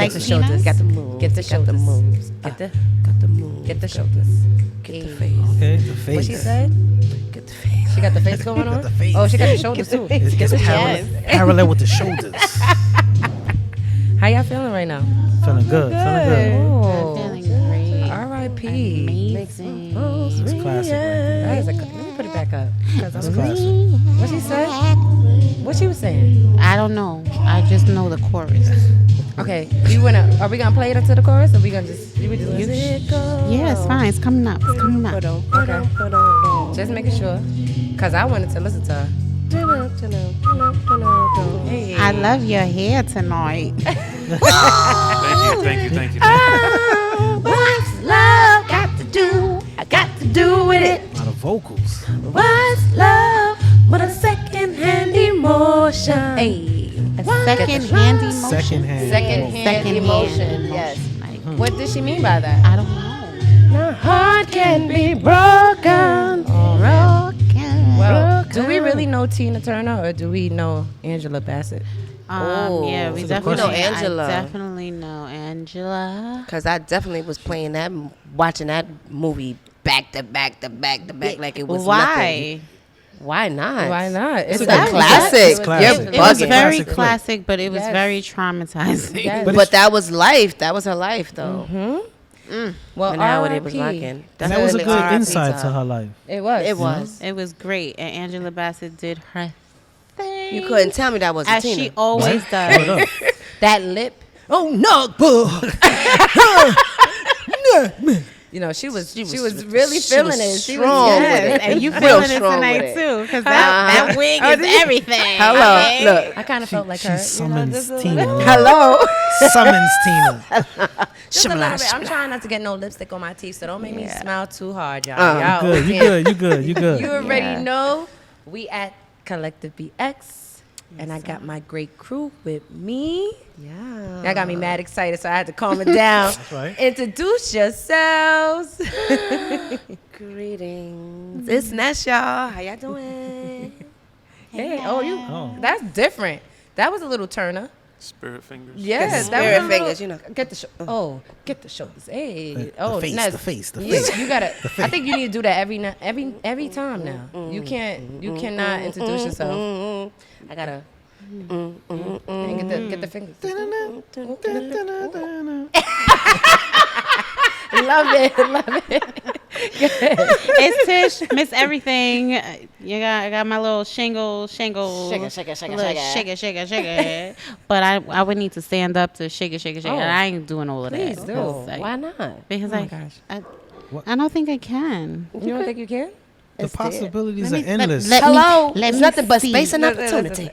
Like the Tina? shoulders. Got the moves. Get the Got the shoulders. moves. Get the Got the moves. get the shoulders. Get the Hey. face. Okay, the face. What she said? Get the face. She got the face going on. the face. Oh, she got the shoulders too. It's parallel with the shoulders. How y'all feeling right now? Feeling good. Feeling good. Oh, Feeling great. R.I.P. Amazing. That's classic right there. That is a, let me put it back up. 'Cause That's I'm- classic. What she said? What she was saying? I don't know. I just know the chorus. Okay, are we gonna play it into the chorus, or we gonna just let it go? Yeah, it's fine. It's coming up. It's coming up. Okay. Just making sure, cause I wanted to listen to her. Hey. I love your hair tonight. Thank you. What's love got to do? I got to do with it. A lot of vocals. What's love but a second-hand emotion? Hey. A second-hand emotion. Secondhand. Second-hand emotion. Yes. What does she mean by that? I don't know. My heart can be broken. Well, do we really know Tina Turner, or do we know Angela Bassett? Yeah, we That's a good definitely question. We know Angela. I definitely know Angela. Because I definitely was playing that, watching that movie back to back to back to back like it was nothing. Why? Why not? Why not? It's a That- classic. It's classic. You're It was bugging. very Classic flick. classic, but it was Yes. very traumatizing. Yes. But But that was life. That was her life, though. Well, And now it was R.I.P. rocking. And that was a an good R.I.P. insight to time. her life. It was. It was. It was great, and Angela Bassett did her thing. You couldn't tell me that wasn't as Tina. she always Hold does. up. That lip. Oh no, boo. You know, she was really she feeling was it. She strong was, with yes. it. And you Real feeling it strong tonight with it. too, because that wig is everything. Hello. okay? Look. I kind of felt like She her. summons just a Tina. little- Hello. Summons Tina. Just a little bit. I'm trying not to get no lipstick on my teeth, so don't make me smile too hard, y'all. Uh, Y'all Good. You can't- good. You good. You good. You already Yeah. know we at Collective BX, and I got my great crew with me. Yeah. That got me mad excited, so I had to calm it down. That's right. Introduce yourselves. Greetings. It's Ness, y'all. How y'all doing? Hey, Oh. that's different. That was a little Turner. Spirit fingers. Yes, that Spirit was a fingers, little- you know. Get the get the shoulders. Hey, The oh, face, Ness, the face, the you, face. you gotta. I think you need to do that every time now. You cannot introduce yourself. I gotta. And get the fingers. Love it. It's Tish, Miss Everything. I got my little shingle. Shake it. Shake it. But I would need to stand up to shake it. Oh. And I ain't doing all of Please that. do. Because, like, Why not? Because Oh my like, gosh. I don't think I can. You don't think you can? The possibilities Let are me- endless. let- Hello. let It's me nothing but see. space and No, opportunity.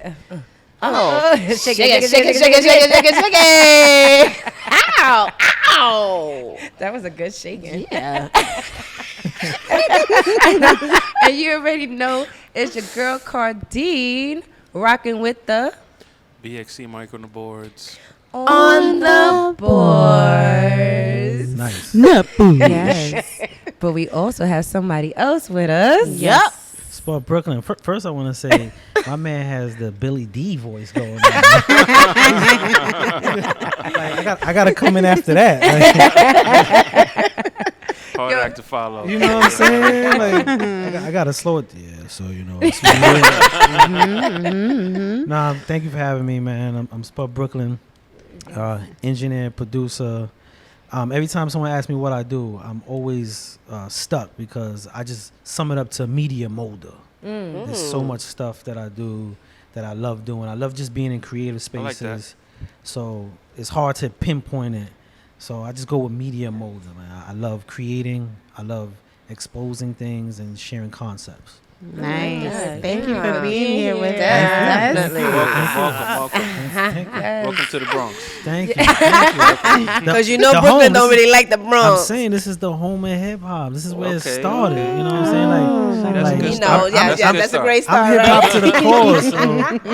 Oh, Shake it. Ow. Ow. That was a good shaking. Yeah. And you already know it's your girl Cardine rocking with the BXC mic on the boards. On the Boards. Nice. Yes. But we also have somebody else with us. Yep. Sport Brooklyn. First, I want to say my man has the Billy D voice going on. Like, I got to come in after that. Hard act to follow. You know what I'm saying? Like, I got to slow it. Yeah, so, you know. It's Nah, thank you for having me, man. I'm Sport Brooklyn, engineer, producer. Every time someone asks me what I do, I'm always stuck because I just sum it up to media molder. There's so much stuff that I do that I love doing. I love just being in creative I like spaces. that. So it's hard to pinpoint it. So I just go with media molder, man. I love creating. I love exposing things and sharing concepts. Nice. Yeah. Thank you for being here with Yeah, us. definitely. Welcome. Thank Welcome to the Bronx. Thank you. Thank you. Because you know The Brooklyn home, don't this is- really like the I'm Bronx. saying this is the home of hip hop. This is where it Okay. started. You know what I'm saying? Like, That's a good You start. know, yeah, That's a good that's a start. great I'm start, hip hop right? to the core.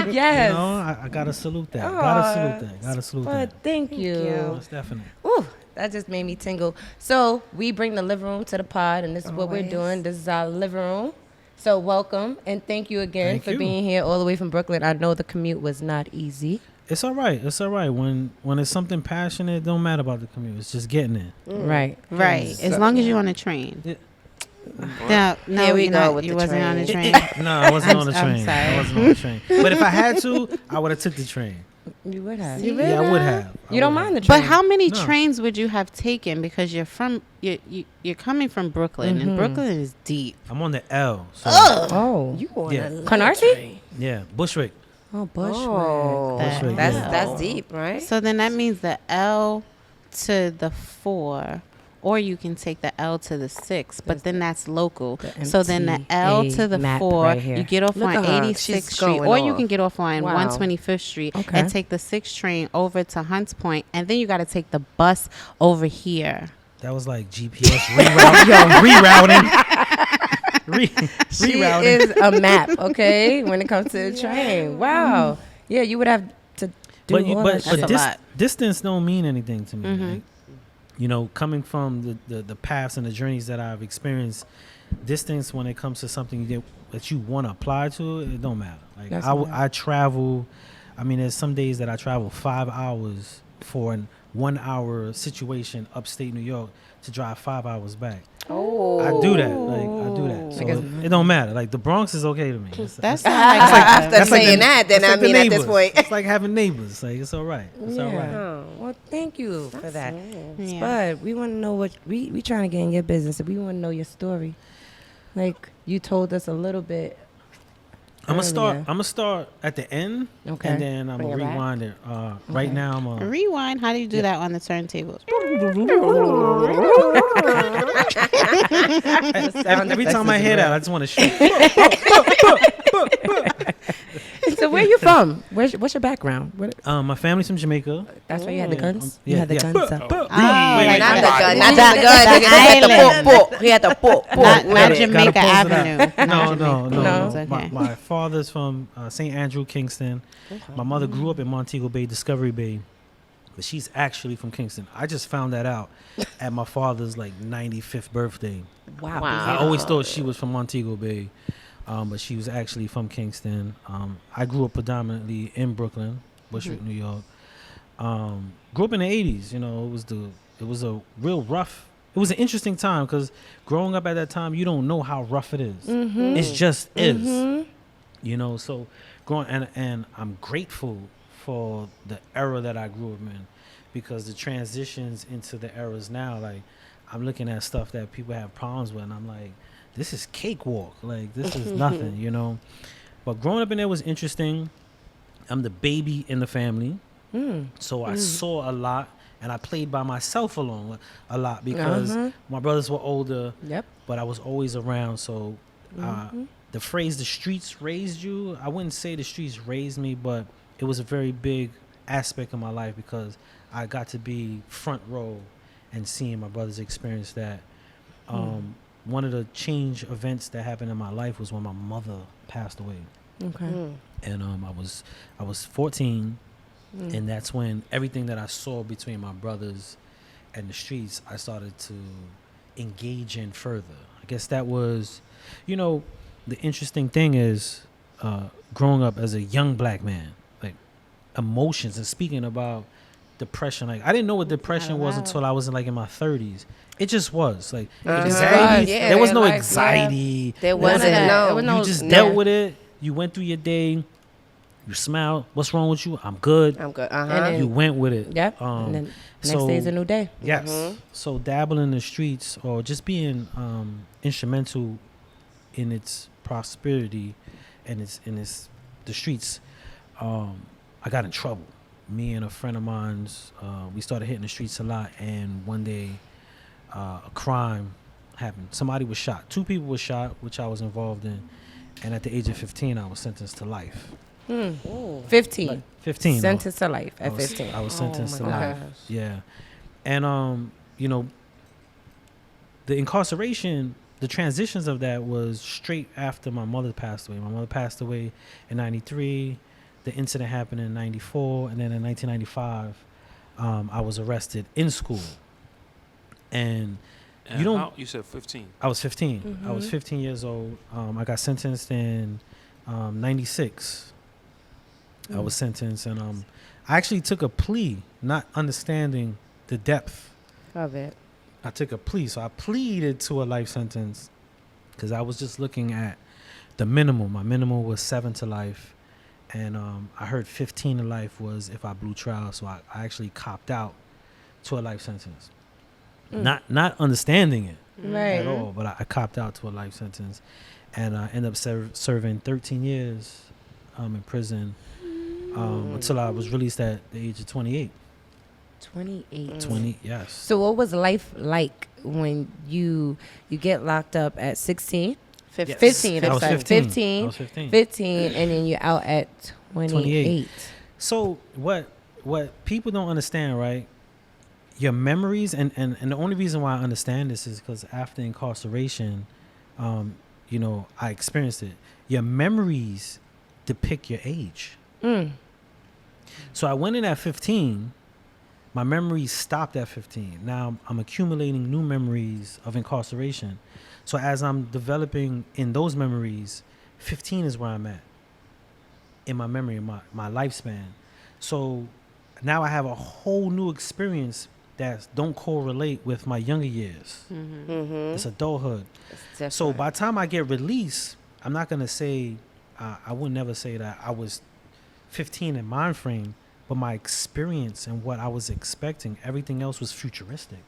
So, Yes. you know, I gotta salute that. Gotta salute that. Gotta salute But that. thank you. Most definitely. Ooh, that just made me tingle. So we bring the living room to the pod, and this is what we're Always. doing. This is our living room. So welcome, and thank you again Thank for you. being here all the way from Brooklyn. I know the commute was not easy. It's all right. It's all right. When it's something passionate, it don't matter about the commute. It's just getting there. Right. Right. As long as you're on a train. Yeah. No, Here we you're go not, with you the wasn't on a train. train. No, I wasn't on the I'm train. sorry. I wasn't on the train. But if I had to, I would have took the train. You would have. Yeah, I would have. You don't mind the train. But how many No. trains would you have taken? Because you're coming from Brooklyn, and Brooklyn is deep. I'm on the L. So Oh. You on Yeah. a little Canarsie? train. yeah, Bushwick. Oh, Bushwick. Oh, Bushwick, that's yeah. that's deep, right? So then that means the L to the 4, or you can take the L to the 6, but then that's local. The So then the L to the map 4, right here. you get off Look on at her. 86th She's Street, going or you off. can get off on Wow. 125th Street Okay. and take the 6th train over to Hunts Point, and then you got to take the bus over here. That was like GPS rerouting. She Rerouting. is a map, okay, when it comes to the train. Wow. Yeah, you would have to do all that That's shit. a lot. Distance don't mean anything to me. Mhm. Like, you know, coming from the paths and the journeys that I've experienced, distance when it comes to something that you want to apply to, it don't matter. Like That's I travel. I mean, there's some days that I travel 5 hours for an 1 hour situation upstate New York to drive 5 hours back. Oh, I do that. Like I do that. So Because- it don't matter. Like the Bronx is okay to me. That's after that's like saying the- that, then that's I like the mean at this neighbors. point. It's like having neighbors. Like it's all right. It's all right. Oh, well, thank you for that. Yeah. But we want to know what we trying to get in your business. We want to know your story. Like you told us a little bit. I'm earlier. gonna start at the end, Okay. and then I'm Bring gonna it back. rewind it. Right now, I'm Rewind. How do you do that on the turntable? every time I hear that, I just want to shoot. So where you from? What's your background? My family's from Jamaica. That's why you had the guns. Yeah, You had the yeah. guns up. Oh, Not like the that. gun, not the gun. The Nigga, he had the island. port. He had the port. Not, with not it. Jamaica Gotta pose it Avenue. out. Not No, Jamaica. no, no. It's okay. My father's from St. Andrew, Kingston. My mother grew up in Montego Bay, Discovery Bay, but she's actually from Kingston. I just found that out at my father's like 95th birthday. Wow. I always thought she was from Montego Bay, but she was actually from Kingston. I grew up predominantly in Brooklyn, Bushwick, New York. Grew up in the 80s. You know, it was a real rough. It was an interesting time because growing up at that time, you don't know how rough it is. Mm-hmm. It just is. You know, so growing and I'm grateful for the era that I grew up in, because the transitions into the eras now, like I'm looking at stuff that people have problems with, and I'm like, this is cakewalk. Like this is nothing, you know. But growing up in there was interesting. I'm the baby in the family, so I saw a lot, and I played by myself alone a lot because my brothers were older, Yep. but I was always around. So the phrase "the streets raised you," I wouldn't say the streets raised me, but it was a very big aspect of my life because I got to be front row and seeing my brothers experience that. One of the change events that happened in my life was when my mother passed away, Okay. and I was 14, and that's when everything that I saw between my brothers and the streets, I started to engage in further. I guess that was, you know, the interesting thing is growing up as a young black man, like emotions and speaking about depression. Like I didn't know what depression was until I was in my 30s. It just was like anxiety. Yeah, there was no like, anxiety. There None of wasn't that. no. There was no- You just no. dealt with it. You went through your day. You smiled. What's wrong with you? I'm good. I'm good. And then- You went with it. Yep. And then next so- day is a new day. Yes. So dabbling in the streets or just being instrumental in its prosperity and the streets, I got in trouble. Me and a friend of mine's, we started hitting the streets a lot, and one day a crime happened. Somebody was shot. 2 people were shot, which I was involved in. And at the age of 15, I was sentenced to life. 15. 15. Sentenced to life I at was- 15. I was sentenced to my life. gosh. Yeah. And you know, the incarceration, the transitions of that was straight after my mother passed away. My mother passed away in 93. The incident happened in 94, and then in 1995, I was arrested in school. And And you don't- how- you said 15. I was 15. I was 15 years old. I got sentenced in 96. I was sentenced, and I actually took a plea, not understanding the depth. Of it. I took a plea. So I pleaded to a life sentence because I was just looking at the minimum. My minimum was 7 to life. And I heard 15 to life was if I blew trial. So I actually copped out to a life sentence. Not understanding it Right. at all, but I copped out to a life sentence. And I ended up serving 13 years in prison until I was released at the age of 28. 28. 20, yes. So what was life like when you get locked up at 16? 15. I I'm was sorry. 15. 15. I was 15. 15, and then you're out at 28. So what people don't understand, right? Your memories, and the only reason why I understand this is because after incarceration, you know, I experienced it. Your memories depict your age. So I went in at 15. My memories stopped at 15. Now I'm accumulating new memories of incarceration. So as I'm developing in those memories, 15 is where I'm at in my memory, in my lifespan. So now I have a whole new experience that don't correlate with my younger years. It's adulthood. So by the time I get released, I'm not going to say, I would never say that I was 15 in mind frame, but my experience and what I was expecting, everything else was futuristic.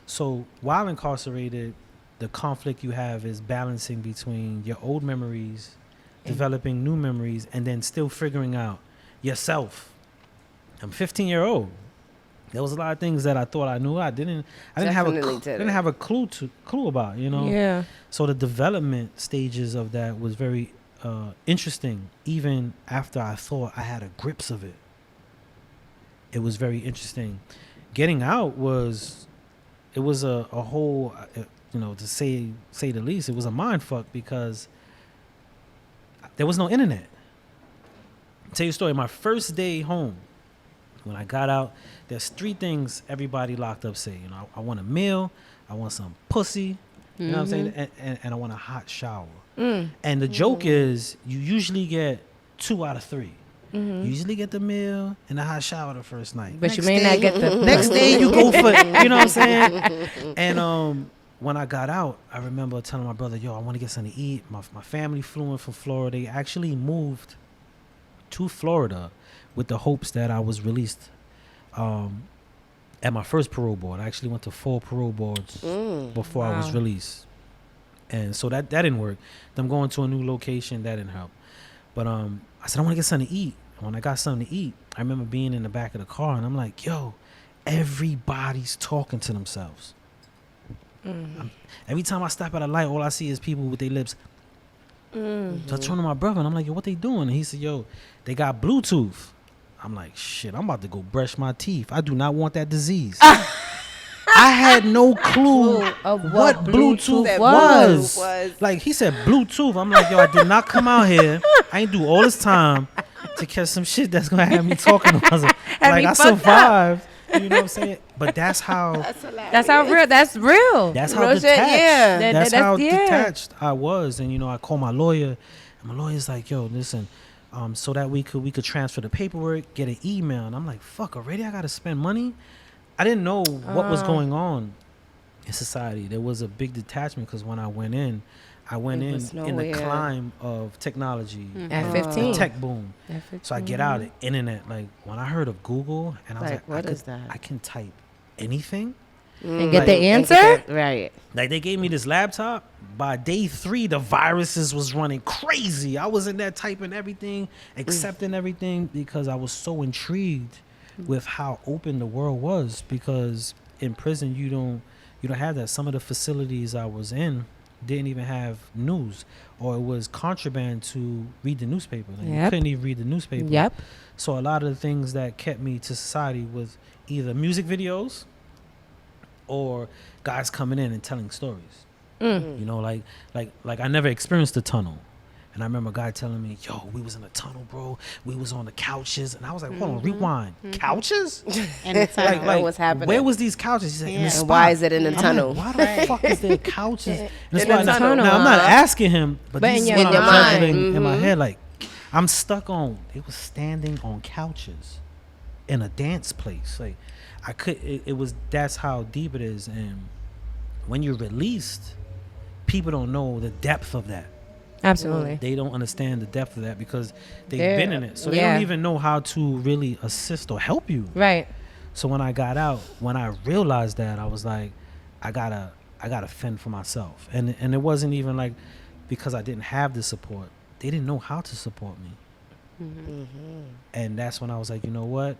So while incarcerated, the conflict you have is balancing between your old memories, developing new memories, and then still figuring out yourself. I'm 15-year-old. There was a lot of things that I thought I knew. I didn't have a clue about, you know. Yeah. So the development stages of that was very interesting. Even after I thought I had a grips of it, it was very interesting. Getting out was a whole, you know, to say the least. It was a mind fuck because there was no internet. I'll tell you a story. My first day home, when I got out, there's 3 things everybody locked up say. You know, I want a meal, I want some pussy, you know what I'm saying, and I want a hot shower. And the joke is, you usually get 2 out of 3. You usually get the meal and the hot shower the first night. But you may not get the Next day you go for, you know what I'm saying? And when I got out, I remember telling my brother, yo, I want to get something to eat. My family flew in from Florida. They actually moved to Florida with the hopes that I was released at my first parole board. I actually went to 4 parole boards before I was released. And so that didn't work. Them going to a new location, that didn't help. But I said, I want to get something to eat. And when I got something to eat, I remember being in the back of the car and I'm like, yo, everybody's talking to themselves. Every time I stop at a light, all I see is people with their lips. So I turned to my brother and I'm like, yo, what they doing? And he said, yo, they got Bluetooth. I'm like, shit, I'm about to go brush my teeth. I do not want that disease. I had no clue of what Bluetooth was. Like, he said Bluetooth. I'm like, yo, I did not come out here. I ain't do all this time to catch some shit that's going to have me talking to myself. Like, I survived. You know what I'm saying? But that's how That's how real. That's real. That's how Real shit, detached. yeah. That's how yeah. detached I was. And you know, I called my lawyer, and my lawyer's like, "Yo, listen, so that we could transfer the paperwork, get an email." And I'm like, "Fuck, already? I gotta spend money." I didn't know what was going on in society. There was a big detachment because when I went in was in the nowhere. climb of technology, At and 15. the tech boom. So I get out of the internet. Like when I heard of Google, and I was like, what is that? I can type anything. And get Like- the answer? Right. Like they gave me this laptop. By day 3, the viruses was running crazy. I was in there typing everything, accepting everything because I was so intrigued with how open the world was. Because in prison you don't have that. Some of the facilities I was in didn't even have news, or it was contraband to read the newspaper. Like, you Yep. couldn't even read the newspaper. Yep. So a lot of the things that kept me to society was either music videos or guys coming in and telling stories. You know, like I never experienced the tunnel. And I remember a guy telling me, yo, we was in a tunnel, bro. We was on the couches. And I was like, hold on, rewind. Couches? And it's Like, what's happening? Where was these couches? He said, in the Yeah. spot. And why is it in the I'm tunnel? Like, why the fuck is there couches? And it's In the why- tunnel. Now, I'm not asking him, but But this in is your what I'm mind. juggling in my head. Like, I'm stuck on. They was standing on couches in a dance place. Like I could. It was. That's how deep it is. And when you're released, people don't know the depth of that. Absolutely. They don't understand the depth of that because they've They're- been in it, so they yeah. don't even know how to really assist or help you. Right. So when I got out, when I realized that, I was like, I gotta fend for myself, and it wasn't even like because I didn't have the support. They didn't know how to support me, and that's when I was like, you know what,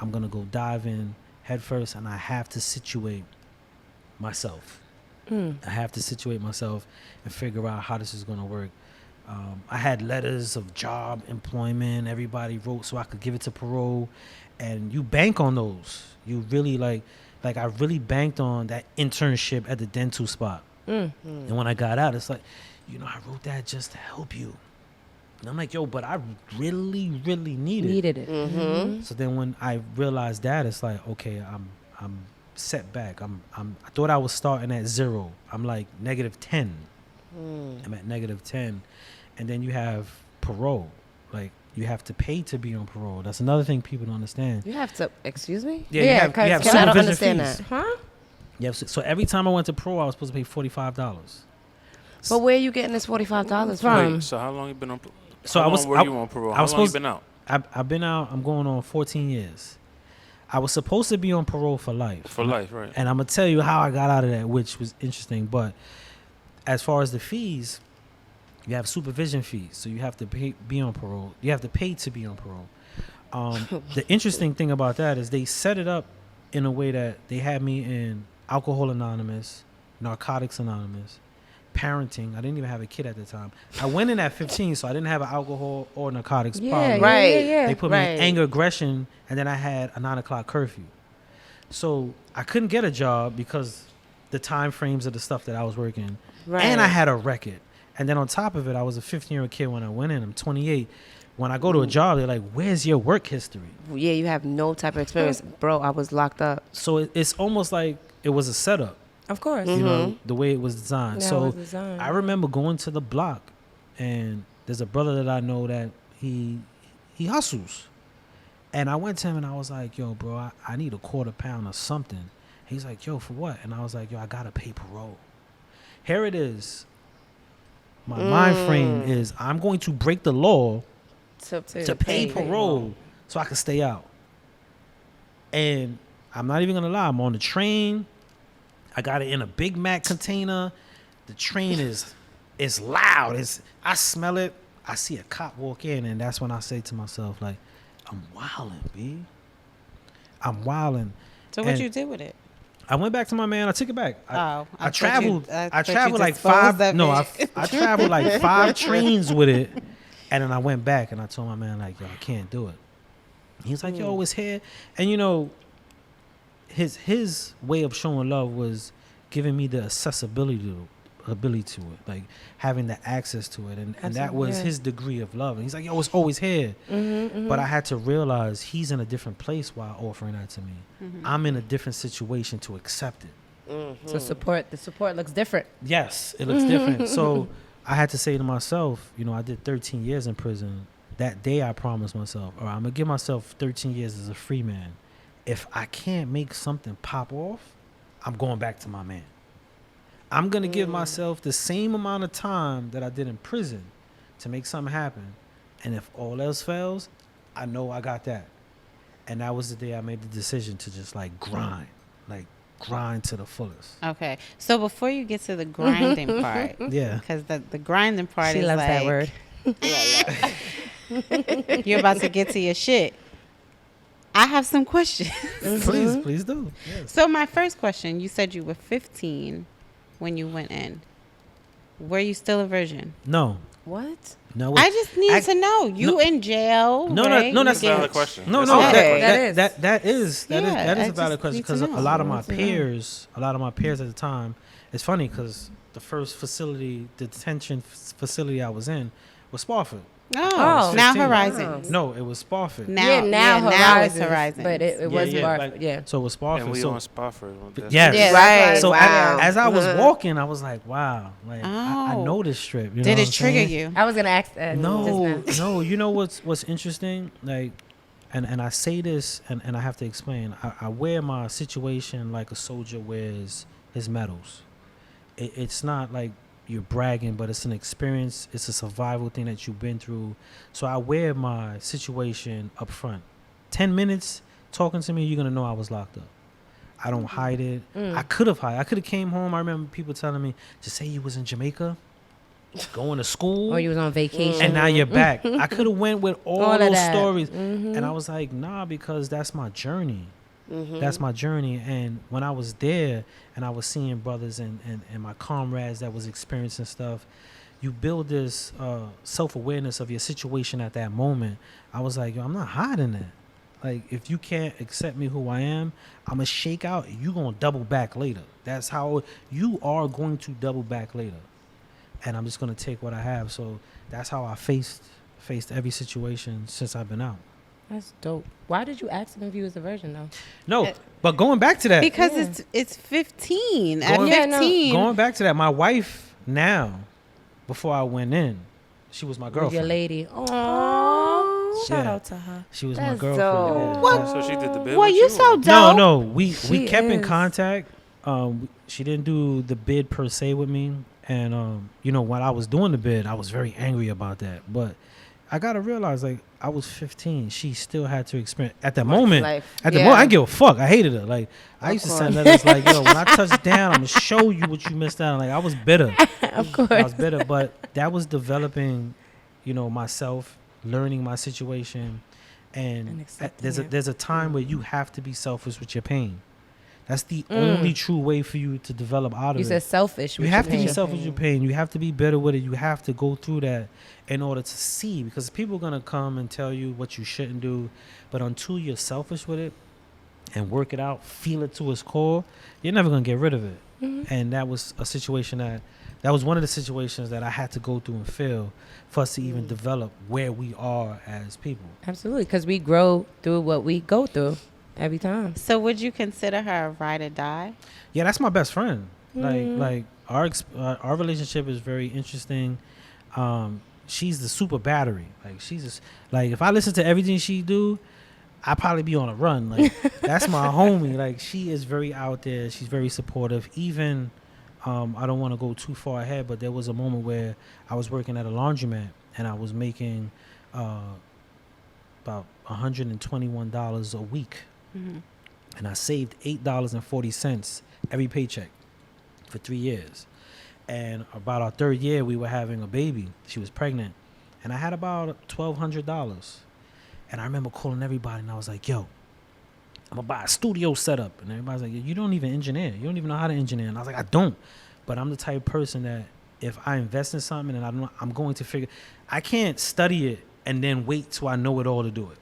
I'm gonna go dive in head first, and I have to situate myself. I have to situate myself and figure out how this is gonna work. I had letters of job, employment, everybody wrote so I could give it to parole, and you bank on those. You really like I really banked on that internship at the dental spot. And when I got out, it's like, I wrote that just to help you. And I'm like, yo, but I really, really need it. Needed it. So then when I realized that, it's like, okay, I'm set back. I thought I was starting at 0. I'm like -10. I'm at -10. And then you have parole. Like you have to pay to be on parole. That's another thing people don't understand. You have to. Excuse me. Yeah, Yeah, you have 'cause- you have 'cause I don't supervision understand fees. that. Huh? Yeah, so every time I went to parole, I was supposed to pay $45. But where are you getting this $45 From? Wait, so how long you been on? So how I was long were you on parole? I How was long you supposed been out? I've been out. I'm going on 14 years. I was supposed to be on parole for life. For life, right? And I'm gonna tell you how I got out of that, which was interesting. But as far as the fees, you have supervision fees, so you have to be on parole. You have to pay to be on parole. The interesting thing about that is they set it up in a way that they had me in Alcohol Anonymous, Narcotics Anonymous, parenting. I didn't even have a kid at the time. I went in at 15, so I didn't have an alcohol or narcotics Yeah, problem. Right. Yeah. They put me Right. in anger, aggression, and then I had a 9 o'clock curfew. So I couldn't get a job because the time frames of the stuff that I was working. Right. And I had a record. And then on top of it, I was a 15-year-old kid when I went in. I'm 28. When I go to a job, they're like, where's your work history? Yeah, you have no type of experience, bro. I was locked up. So it's almost like it was a setup, Of course. you know, the way it was designed. That So was designed. I remember going to the block, and there's a brother that I know that he hustles. And I went to him and I was like, yo, bro, I need a £1/4 or something. He's like, yo, for what? And I was like, yo, I got to pay parole. Here it is. My mind frame is I'm going to break the law to pay parole so I can stay out. And I'm not even going to lie. I'm on the train. I got it in a Big Mac container. The train is loud. I smell it. I see a cop walk in, and that's when I say to myself, like, I'm wilding, B. I'm wilding. So what And you did with it? I went back to my man. I took it back. I I thought traveled. you- I I thought you traveled like disposed 5. of No, it. I traveled like 5 trains with it, and then I went back and I told my man like, yo, I can't do it. He's like, yo, it's here, and you know, his way of showing love was giving me the ability to it, like having the access to it, and that Absolutely, was yeah. his degree of love. And he's like, yo, it's always here. But I had to realize he's in a different place while offering that to me. I'm in a different situation to accept it. So the support looks different. Yes, it looks different. So I had to say to myself, you know, I did 13 years in prison. That day I promised myself, all right, I'm going to give myself 13 years as a free man. If I can't make something pop off, I'm going back to my man. I'm going to give myself the same amount of time that I did in prison to make something happen. And if all else fails, I know I got that. And that was the day I made the decision to just like grind to the fullest. Okay. So before you get to the grinding part, Yeah. because the grinding part She is loves like that word. you're about to get to your shit. I have some questions. Please do. Yes. So my first question, you said you were 15 when you went in. Were you still a virgin? No. What? No. I just need I- to know. You no. in jail? No, right? no, You that's That's a get- valid question. No, That's no, a valid Okay. question. That is. that is Yeah, a I valid just question need to because a know. lot of my I want to know. peers, at the time, it's funny because the first detention facility I was in was Spofford. Oh, Oh, now 15. Horizons. No, it was Spofford. Now, now it's Horizons, Horizons. but it was yeah, Barf- like- yeah. So it was Spofford. And we so on Spofford. That's- yes. Yeah, Right. that's So Wow. as I was walking, I was like, wow, like I Oh. know this strip. You know Did what it I'm trigger saying? you? I was gonna ask that. No, just now. no. You know what's interesting? Like, and I say this, and I have to explain. I wear my situation like a soldier wears his medals. It's not like you're bragging, but it's an experience. It's a survival thing that you've been through. So I wear my situation up front. 10 minutes talking to me, you're gonna know I was locked up. I don't hide it. I could have hide. I could have came home. I remember people telling me, just say you was in Jamaica, going to school, Or you was on vacation. and now you're back. I could have went with all of those that. stories, and I was like, nah, because that's my journey. That's my journey. And when I was there, and I was seeing brothers and my comrades that was experiencing stuff, you build this self-awareness of your situation at that moment. I was like, yo, I'm not hiding that. Like, if you can't accept me who I am, I'm going to shake out. You going to double back later. That's how you are going to double back later. And I'm just going to take what I have. So that's how I faced every situation since I've been out. That's dope. Why did you ask him if he was a virgin though? No, but going back to that. Because it's 15. At Going- Yeah, no. 15. Going back to that, my wife now, before I went in, she was my With your girlfriend. lady. Oh, Shout Yeah. out to her. She was That's my girlfriend. dope. Yeah. What? So she did the bid Well, with you you, so or- dope. No, we She kept in is. contact. She didn't do the bid per se with me, and when I was doing the bid, I was very angry about that. But I gotta realize, like, I was 15. She still had to experience at that moment. life. At the Yeah. moment, I didn't give a fuck. I hated her. Like, I Of used to course. send letters like, yo, when I touch down, I'm gonna show you what you missed out on. Like, I was bitter. of course. I was bitter, but that was developing, myself, learning my situation, And and accepting it. there's a time where you have to be selfish with your pain. That's the only true way for you to develop out of You it. said selfish. You with have your to be pain. selfish with your pain. You have to be better with it. You have to go through that in order to see, because people are gonna come and tell you what you shouldn't do, but until you're selfish with it and work it out, feel it to its core, you're never gonna get rid of it. And that was a situation that was one of the situations that I had to go through and feel for us to even develop where we are as people. Absolutely, because we grow through what we go through every time. So would you consider her a ride or die? Yeah, that's my best friend. Like our relationship is very interesting. She's the super battery. Like, she's just, like, if I listen to everything she do, I probably be on a run. Like, that's my homie. Like, she is very out there. She's very supportive. Even I don't want to go too far ahead, but there was a moment where I was working at a laundromat and I was making about $121 a week. And I saved $8.40 every paycheck for 3 years. And about our third year, we were having a baby. She was pregnant. And I had about $1,200. And I remember calling everybody, and I was like, yo, I'm going to buy a studio setup. And everybody's like, you don't even engineer. You don't even know how to engineer. And I was like, I don't. But I'm the type of person that if I invest in something and I'm going to figure, I can't study it and then wait till I know it all to do it.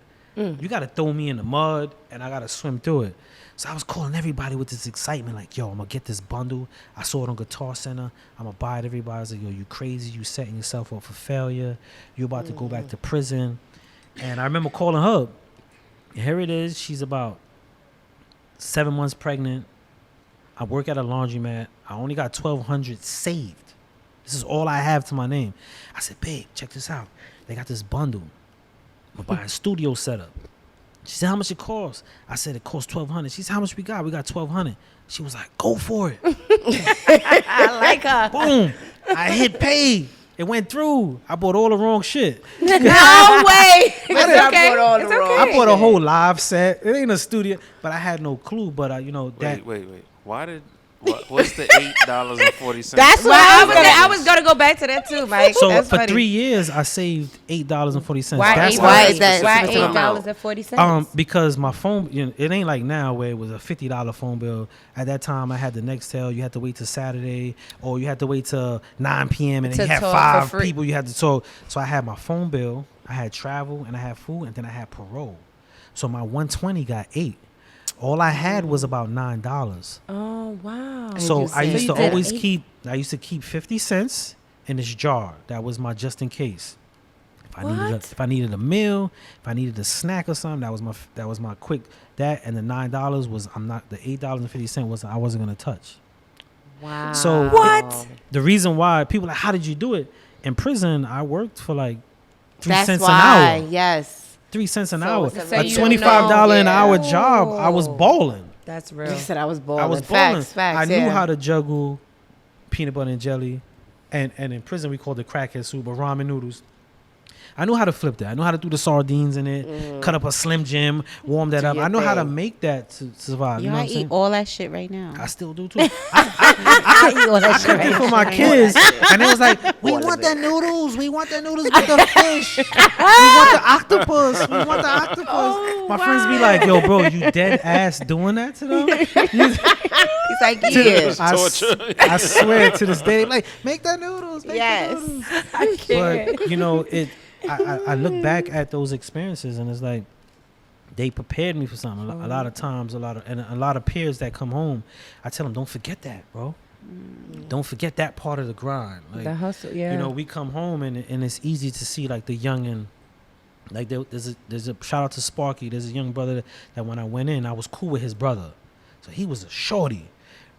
You got to throw me in the mud, and I got to swim through it. So I was calling everybody with this excitement, like, yo, I'm going to get this bundle. I saw it on Guitar Center. I'm going to buy it. Everybody was like, yo, you crazy. You setting yourself up for failure. You about to go back to prison. And I remember calling her. Here it is. She's about 7 months pregnant. I work at a laundromat. I only got $1,200 saved. This is all I have to my name. I said, babe, check this out. They got this bundle. I'm gonna buy a studio setup. She said, how much it costs? I said, it costs $1,200. She said, how much we got? We got $1,200. She was like, go for it. I like her. Boom. I hit pay. It went through. I bought all the wrong shit. No way. I okay. bought all the It's wrong- okay. I bought a whole live set. It ain't a studio, but I had no clue. But that. Wait. What's the $8.40? That's Well, what I was gonna go back to that too, Mike. So That's for funny. 3 years, I saved $8.40. Why That's $8? Why is that Why specific amount? $8.40? Because my phone, it ain't like now where it was a $50 phone bill. At that time, I had the Nextel. You had to wait till Saturday, or you had to wait till 9 p.m. and then To you had talk for 5 free. people you had to talk. So I had my phone bill, I had travel, and I had food, and then I had parole. So my 120 got 8. All I had was about $9. Oh wow. So I used to you did always 8. keep 50 cents in this jar. That was my just in case. If If I needed a meal, if I needed a snack or something, that was my quick that. And the $9 was the $8.50 was I wasn't gonna touch. Wow. So What? the reason why people like, how did you do it? In prison, I worked for like 3 That's cents why. an hour. Yes. 3 cents an So hour. it's a So A you $25 an know- hour job. I was balling. That's You real. said I was balling. I was balling. Facts. I knew yeah. how to juggle peanut butter and jelly, and in prison we called it crackhead soup or ramen noodles. I knew how to flip that. I knew how to do the sardines in it, cut up a Slim Jim, warm that Do up. your I know how to thing. make that to survive. Yo, You know I what I'm eat saying? all that shit right now. I still do too. I eat all that shit cooked for my kids, and it was like, we want the noodles. We want the noodles with the fish. We want the octopus. We want the octopus. My friends be like, yo, bro, you dead ass doing that to them? He's like, yeah. I swear to this day, like, make the noodles. Make Yes. the noodles. I can't. But you know, I look back at those experiences, and it's like they prepared me for something. A lot of times, a lot of peers that come home, I tell them, don't forget that, bro. Don't forget that part of the grind. Like, The hustle, yeah. you know, we come home and it's easy to see like the youngin'. Like there's a shout out to Sparky. There's a young brother that when I went in, I was cool with his brother, so he was a shorty.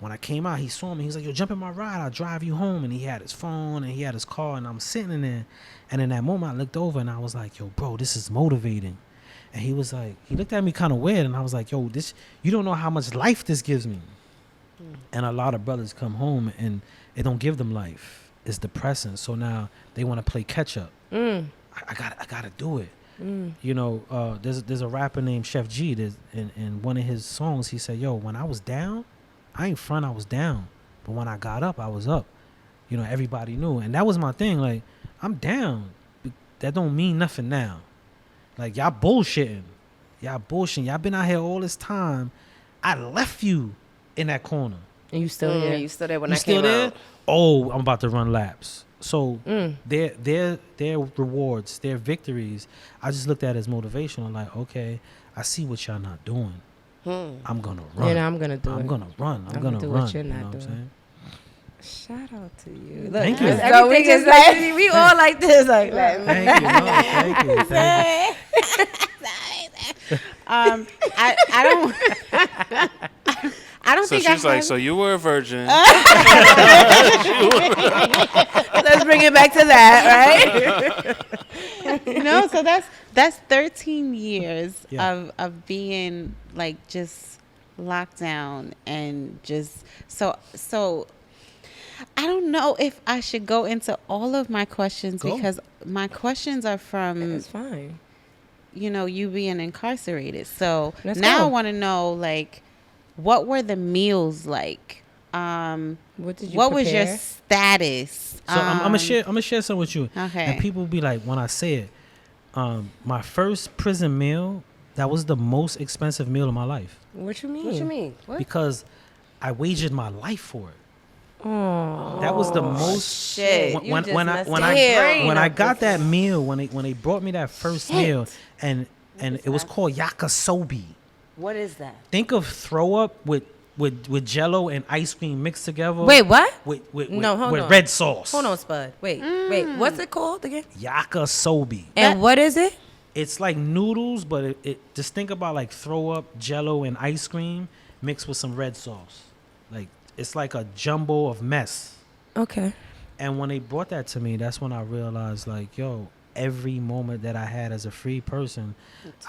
When I came out, he saw me. He was like, "Yo, jump in my ride. I'll drive you home." And he had his phone and he had his car, and I'm sitting in there. And in that moment, I looked over and I was like, "Yo, bro, this is motivating." And he was like, he looked at me kind of weird, and I was like, "Yo, this, you don't know how much life this gives me." And a lot of brothers come home and it don't give them life. It's depressing. So now they want to play catch up. I gotta do it. You know, there's a rapper named Chef G. In one of his songs, he said, "Yo, when I was down, I ain't front, I was down. But when I got up, I was up." You know, everybody knew. And that was my thing. Like, I'm down. That don't mean nothing now. Like, y'all bullshitting. Y'all been out here all this time. I left you in that corner. And you still here. You still there when You I still came there? out. Oh, I'm about to run laps. So their rewards, their victories, I just looked at as motivation. I'm like, okay, I see what y'all not doing. I'm gonna run. Yeah, I'm gonna do it. I'm gonna run. I'm I'm gonna gonna do run. what you're you know not what I'm doing. saying? Shout out to you. Thank you. Everything is like, we all like this. Like, Thank you. No, thank you. I don't. I don't So think she's I like, have- so you were a virgin. let's bring it back to that, right? no. So that's 13 years Yeah. of being like just locked down and just so. I don't know if I should go into all of my questions Go. because my questions are from It's fine. you being incarcerated. So Let's now go. I want to know like what were the meals like? What did you What was your prepare? status? So I'm gonna share something with you. Okay. And people be like, when I say it, my first prison meal, that was the most expensive meal of my life What you mean? What you mean? What? because I wagered my life for it. Oh, That was the most Shit. when you when just when I messed when your I brain when I up got with that this. meal when they brought me that first meal and it was called yakisobe. What is that? Think of throw up with Jello and ice cream mixed together. wait, what? With No, hold with on. red sauce. Hold on, Spud. Wait. What's it called again? Yakisobe. And what is it? It's like noodles, but it just think about like throw up Jello and ice cream mixed with some red sauce. Like it's like a jumbo of mess. Okay. And when they brought that to me, that's when I realized, like, yo, every moment that I had as a free person,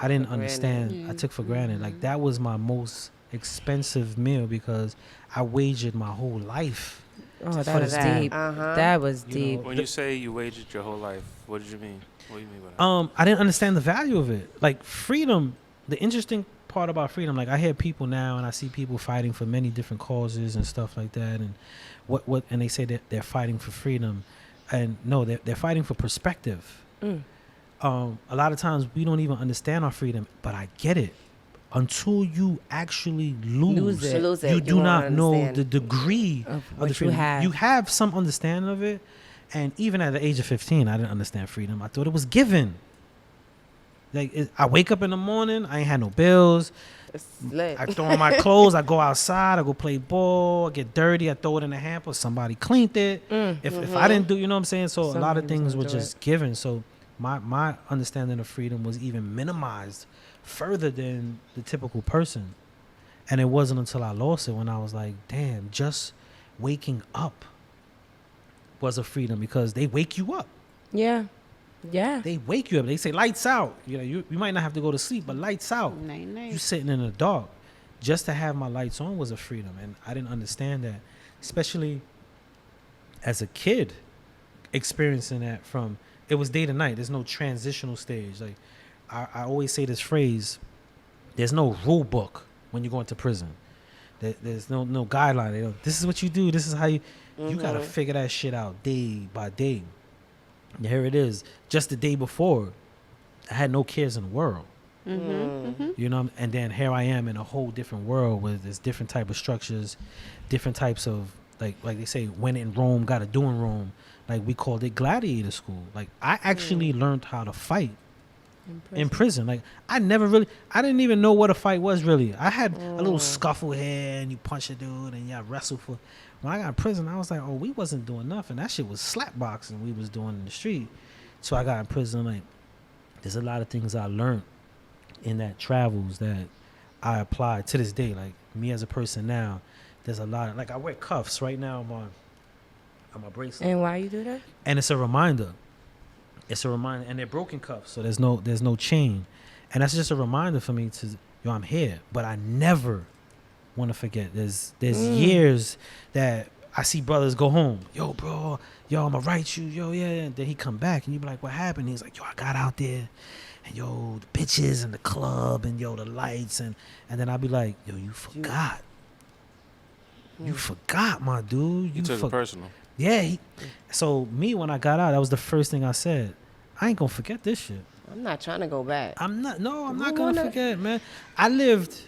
I didn't understand. I took for granted. Like, that was my most expensive meal because I wagered my whole life. Oh, For that was that. deep. Uh-huh. That was You deep. know, When you say you wagered your whole life, what did you mean? What do you mean by that? I didn't understand the value of it. Like, freedom, the interesting part about freedom, like, I hear people now and I see people fighting for many different causes and stuff like that. And and they say that they're fighting for freedom. And no, they're fighting for perspective. A lot of times we don't even understand our freedom, but I get it. Until you actually lose Lose it. Lose it, you you do won't not know understand. the degree Of of what the you freedom. have. You have some understanding of it, and even at the age of 15, I didn't understand freedom. I thought it was given. Like I wake up in the morning, I ain't had no bills. It's lit. I throw on my clothes, I go outside, I go play ball, I get dirty, I throw it in the hamper, somebody cleaned it. If I didn't do, you know what I'm saying? So a lot of Somebody was things gonna were do just given. So my understanding of freedom was even minimized further than the typical person. And it wasn't until I lost it when I was like, damn, just waking up was a freedom, because they wake you up. Yeah. Yeah. They wake you up. They say lights out. You know, you might not have to go to sleep, but lights out. Night, night. You sitting in the dark. Just to have my lights on was a freedom, and I didn't understand that, especially as a kid, experiencing that from, it was day to night. There's no transitional stage. Like I always say this phrase: there's no rule book when you go into prison. There's no guideline. You know, this is what you do. This is how you. You gotta figure that shit out day by day. And here it is. Just the day before, I had no cares in the world. You know, and then here I am in a whole different world with this different type of structures, different types of like they say, when in Rome, gotta do in Rome. Like we called it gladiator school. Like I actually learned how to fight in prison. Like I didn't even know what a fight was really. I had a little scuffle here, and you punch a dude, and you wrestle for. When I got in prison, I was like, oh, we wasn't doing nothing. That shit was slap boxing we was doing in the street. So I got in prison. Like there's a lot of things I learned in that travels that I apply to this day. Like me as a person now, there's a lot of, like I wear cuffs right now on my bracelet, And why you do that? and it's a reminder. It's a reminder, and they're broken cuffs, so there's no chain, and that's just a reminder for me to, yo, I'm here. But I never want to forget. There's years that I see brothers go home. Yo, bro, yo, I'ma write you. Yo, yeah. And then he come back, and you be like, what happened? He's like, yo, I got out there. And yo, the bitches and the club and yo, the lights, and then I'll be like, yo, you forgot. You forgot, my dude. You took it personal. Yeah. So me, when I got out, that was the first thing I said. I ain't gonna forget this shit. I'm not trying to go back. I'm not You gonna wanna- forget, man. I lived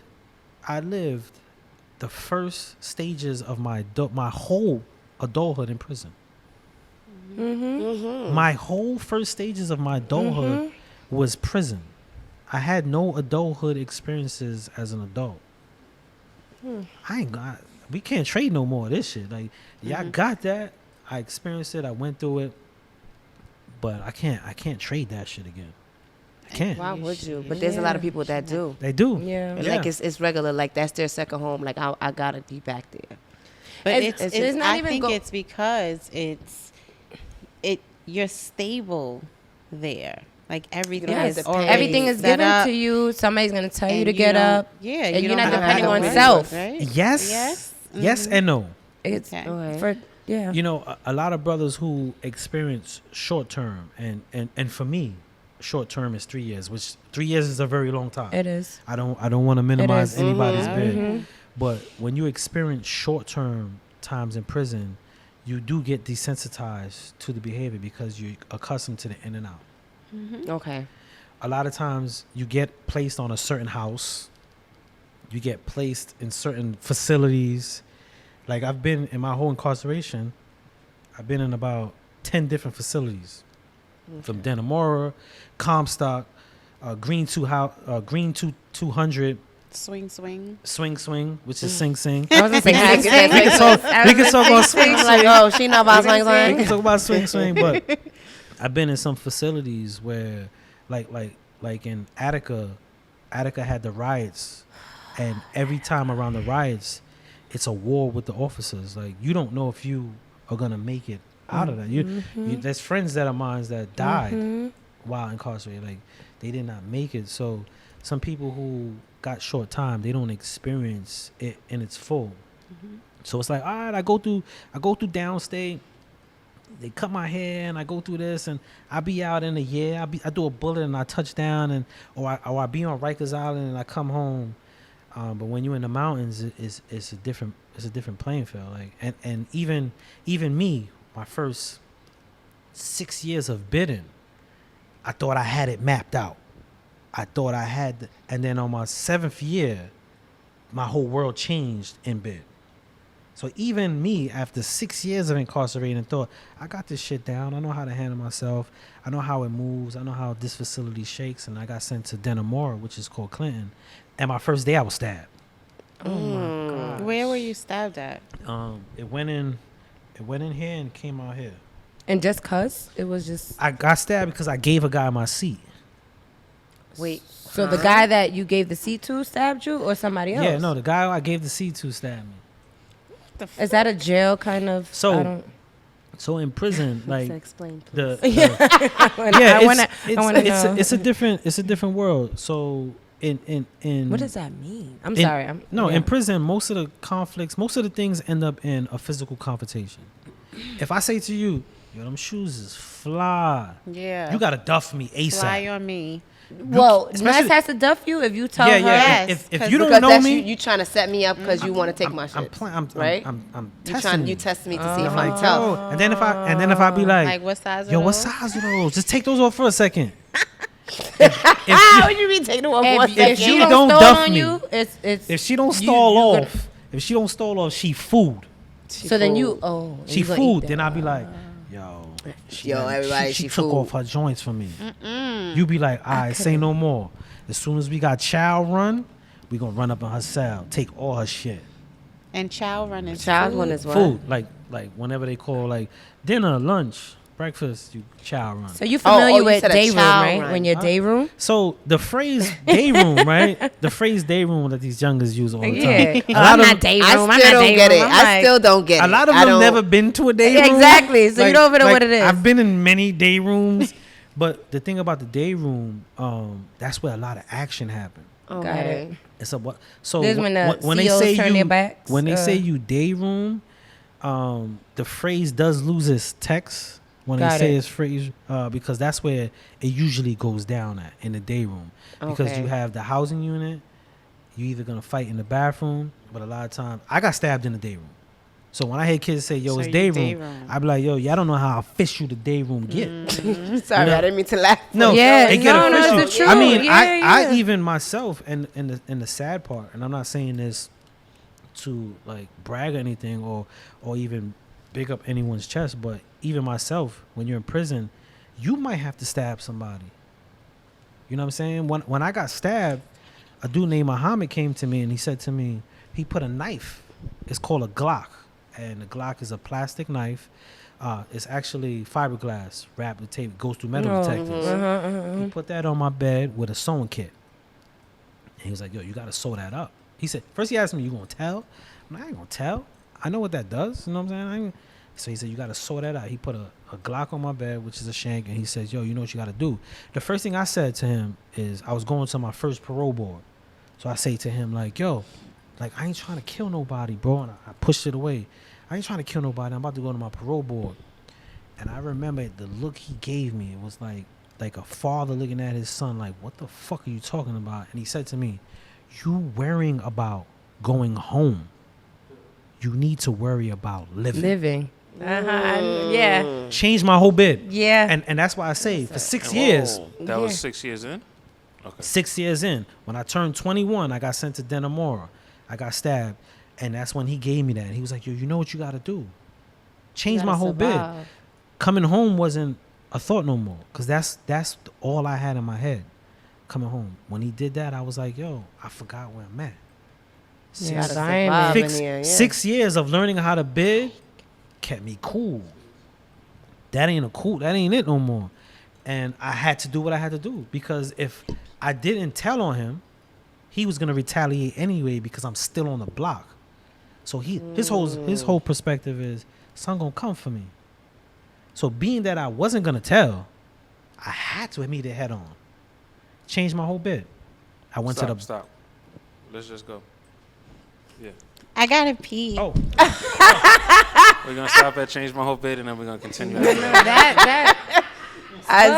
the first stages of my whole adulthood in prison. My whole first stages of my adulthood was prison. I had no adulthood experiences as an adult. We can't trade no more of this shit. Like, yeah, I got that. I experienced it. I went through it. But I can't trade that shit again. I can't. Why would you? But there's a lot of people that do. They do. Yeah. And like it's regular. Like that's their second home. Like I gotta be back there. But it's not I even think go- it's because you're stable there. Like everything don't have is to pay. already Everything is set given up, to you. Somebody's gonna tell you and to get don't- up. Yeah, and you you're don't not have to depending work on with it, self. right? Yes. Yes. Yes and no. It's Okay. Alright. for yeah. You know, a lot of brothers who experience short term, and for me, short term is 3 years, which 3 years is a very long time. It is. I don't want to minimize is. anybody's Mhm. bid, but when you experience short term times in prison, you do get desensitized to the behavior because you're accustomed to the in and out. Okay. A lot of times you get placed on a certain house, you get placed in certain facilities. Like I've been in my whole incarceration, I've been in about 10 different facilities, from Dannemora, Comstock, Green 200, Swing. Swing, which is Sing Sing. I was gonna say We We can talk about Swing like, Swing. oh, she know about swing We swing. can talk about Swing, but I've been in some facilities where, like in Attica had the riots, and every time around the riots, it's a war with the officers. Like you don't know if you are gonna make it out of that. You there's friends that are mine that died while incarcerated. Like they did not make it. So some people who got short time, they don't experience it in its full. So it's like, all right, I go through downstate. They cut my hair and I go through this, and I be out in a year. I do a bullet and I touch down, and or I be on Rikers Island and I come home. But when you're in the mountains, it's a different playing field. Like and even me, my first 6 years of bidding, I thought I had it mapped out. I thought I had, and then on my 7th year, my whole world changed in bid. So even me, after 6 years of incarcerating, thought, I got this shit down. I know how to handle myself. I know how it moves. I know how this facility shakes. And I got sent to Dannemora, which is called Clinton. And my first day, I was stabbed. Oh my god. Where were you stabbed at? It went in here and came out here. And just cause it was just. I got stabbed because I gave a guy my seat. Wait. So the guy that you gave the seat to stabbed you, or somebody else? Yeah, no, the guy I gave the seat to stabbed me. Is that a jail kind of? So- I don't. So in prison, like Explain, please. the I wanna know. it's a different world. So in What does that mean? I'm in- sorry. in prison, most of the conflicts, most of the things end up in a physical confrontation. If I say to you, yo, them shoes is fly, Yeah. you gotta duff me ASAP. Fly on me. Well, especially- Ness has to duff you if you tell Yeah, her. yeah. Yes, If 'cause- you don't Because know that's me, you trying to set me up because you want to take my shit. right? I'm You testing you you. test me to see if I'm I'm like, tough. yo, and then if I be like, Like what size are yo, what those? size are those? Just take those off for a second. How would you be taking them off one If second? she you don't don't stall duff on me, you, it's If she don't you- stall you gotta- off, if she don't stall off, she food. So then you and She you gonna food. eat Then that. I'll be like, yo, Yo, everybody, she she took food. off her joints for me. You be like, all right, say no more. As soon as we got Chow run, we gonna run up in her cell, take all her shit. And chow run is Child food. one is what? Food, like whenever they call like dinner, lunch, breakfast, you Chow run. So you familiar you with said a day room, child right? run. When your day room. So the phrase day room, right? The phrase day room that these youngers use all the time. Yeah, A I'm lot not of, day room. I I'm not still don't day get room. it. I'm I like- still don't get it. a lot of I them don't- never been to a day Yeah, room. exactly. So you don't even know what it is. I've been in many day rooms, but the thing about the day room, that's where a lot of action happens. Got Okay. it. It's a what? So This when the when they CEOs say turn you their backs, when they say you day room, the phrase does lose its text when they Got say it. its phrase because that's where it usually goes down at in the day room because Okay. you have the housing unit. You either gonna fight in the bathroom, but a lot of times I got stabbed in the day room. So when I hear kids say, "Yo, So it's you day day room," room. I be like, "Yo, y'all don't know how official the day room get." Sorry, know- I didn't mean to laugh. No, Yeah, it get no, official. it's the I mean, truth. I Yeah. even myself, and the sad part, and I'm not saying this to like brag or anything, or even big up anyone's chest, but even myself, when you're in prison, you might have to stab somebody. You know what I'm saying? When I got stabbed, a dude named Muhammad came to me and he said to me, he put a knife. It's called a Glock, and the Glock is a plastic knife. It's actually fiberglass wrapped with tape. It goes through metal detectors. He put that on my bed with a sewing kit. And he was like, yo, you got to sew that up. He said, first he asked me, you going to tell? I'm like, I ain't going to tell. I know what that does. You know what I'm saying? So he said, you got to sew that out. He put a Glock on my bed, which is a shank. And he says, yo, you know what you got to do? The first thing I said to him is I was going to my first parole board. So I say to him, like, yo, like, I ain't trying to kill nobody, bro. And I pushed it away. I ain't trying to kill nobody. I'm about to go to my parole board. And I remember the look he gave me. It was like a father looking at his son, like, what the fuck are you talking about? And he said to me, you worrying about going home. You need to worry about living. Living. Yeah. Changed my whole bid. Yeah. And that's why I say for 6 And years, That was Yeah. 6 years in? Okay. 6 years in, when I turned 21, I got sent to Denamora. I got stabbed. And that's when he gave me that. And he was like, yo, you know what you got to do? Change my whole bid. Coming home wasn't a thought no more. Because that's all I had in my head. Coming home. When he did that, I was like, yo, I forgot where I'm at. Yeah, Gotta assignment. survive in here, yeah. 6 years of learning how to bid kept me cool. That ain't it no more. And I had to do what I had to do. Because if I didn't tell on him, he was gonna retaliate anyway because I'm still on the block. So his whole perspective is, son gonna come for me. So being that I wasn't gonna tell, I had to meet it head on. Changed my whole bid. I went to the Stop. Let's just go. Yeah. I gotta pee. Oh, We're going to stop at Change My Whole Bid, and then we're going to continue. after that. that As,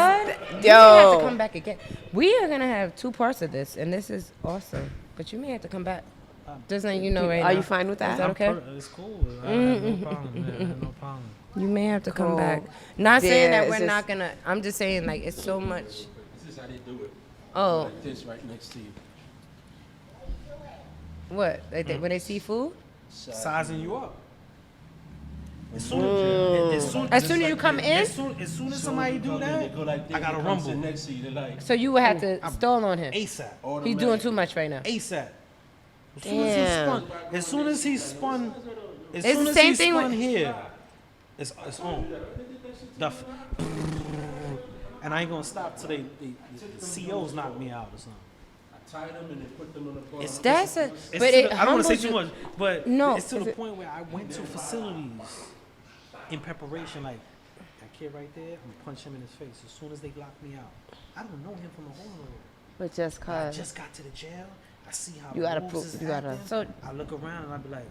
we may have to come yo, back again. We are gonna have 2 parts of this, and this is awesome. But you may have to come back. Just letting you know right now. are you fine with Is that? that okay? It's cool. I have no problem. Man. I have no problem. You may have to come Cool. back. Not saying Yeah, that it's we're just- not gonna. I'm just saying like it's so much. This is how they do it. Oh, Like this right next to you. what? Like when they see food? Sizing you up. As As soon as you come in, as soon as somebody do that, I gotta rumble. Next to you, they're like, so you would have to stall on him. ASAP. He's doing too much right now. ASAP. As Damn. soon as he spun, It's the same thing spun with- here, it's on. Duff. And I ain't gonna stop till the COs knock me out or something. I tied them and then put them on the car. That's a. It's But to it the- I don't want to say humbles too you. much, but No, it's to is the it- point where I went to facilities in preparation. Like that kid right there, I'm gonna punch him in his face as soon as they lock me out. I don't know him from a hole in the road. But just I cause just got to the jail. I see how You the gotta wolves prove- is you gotta- acting. So- I look around and I be like,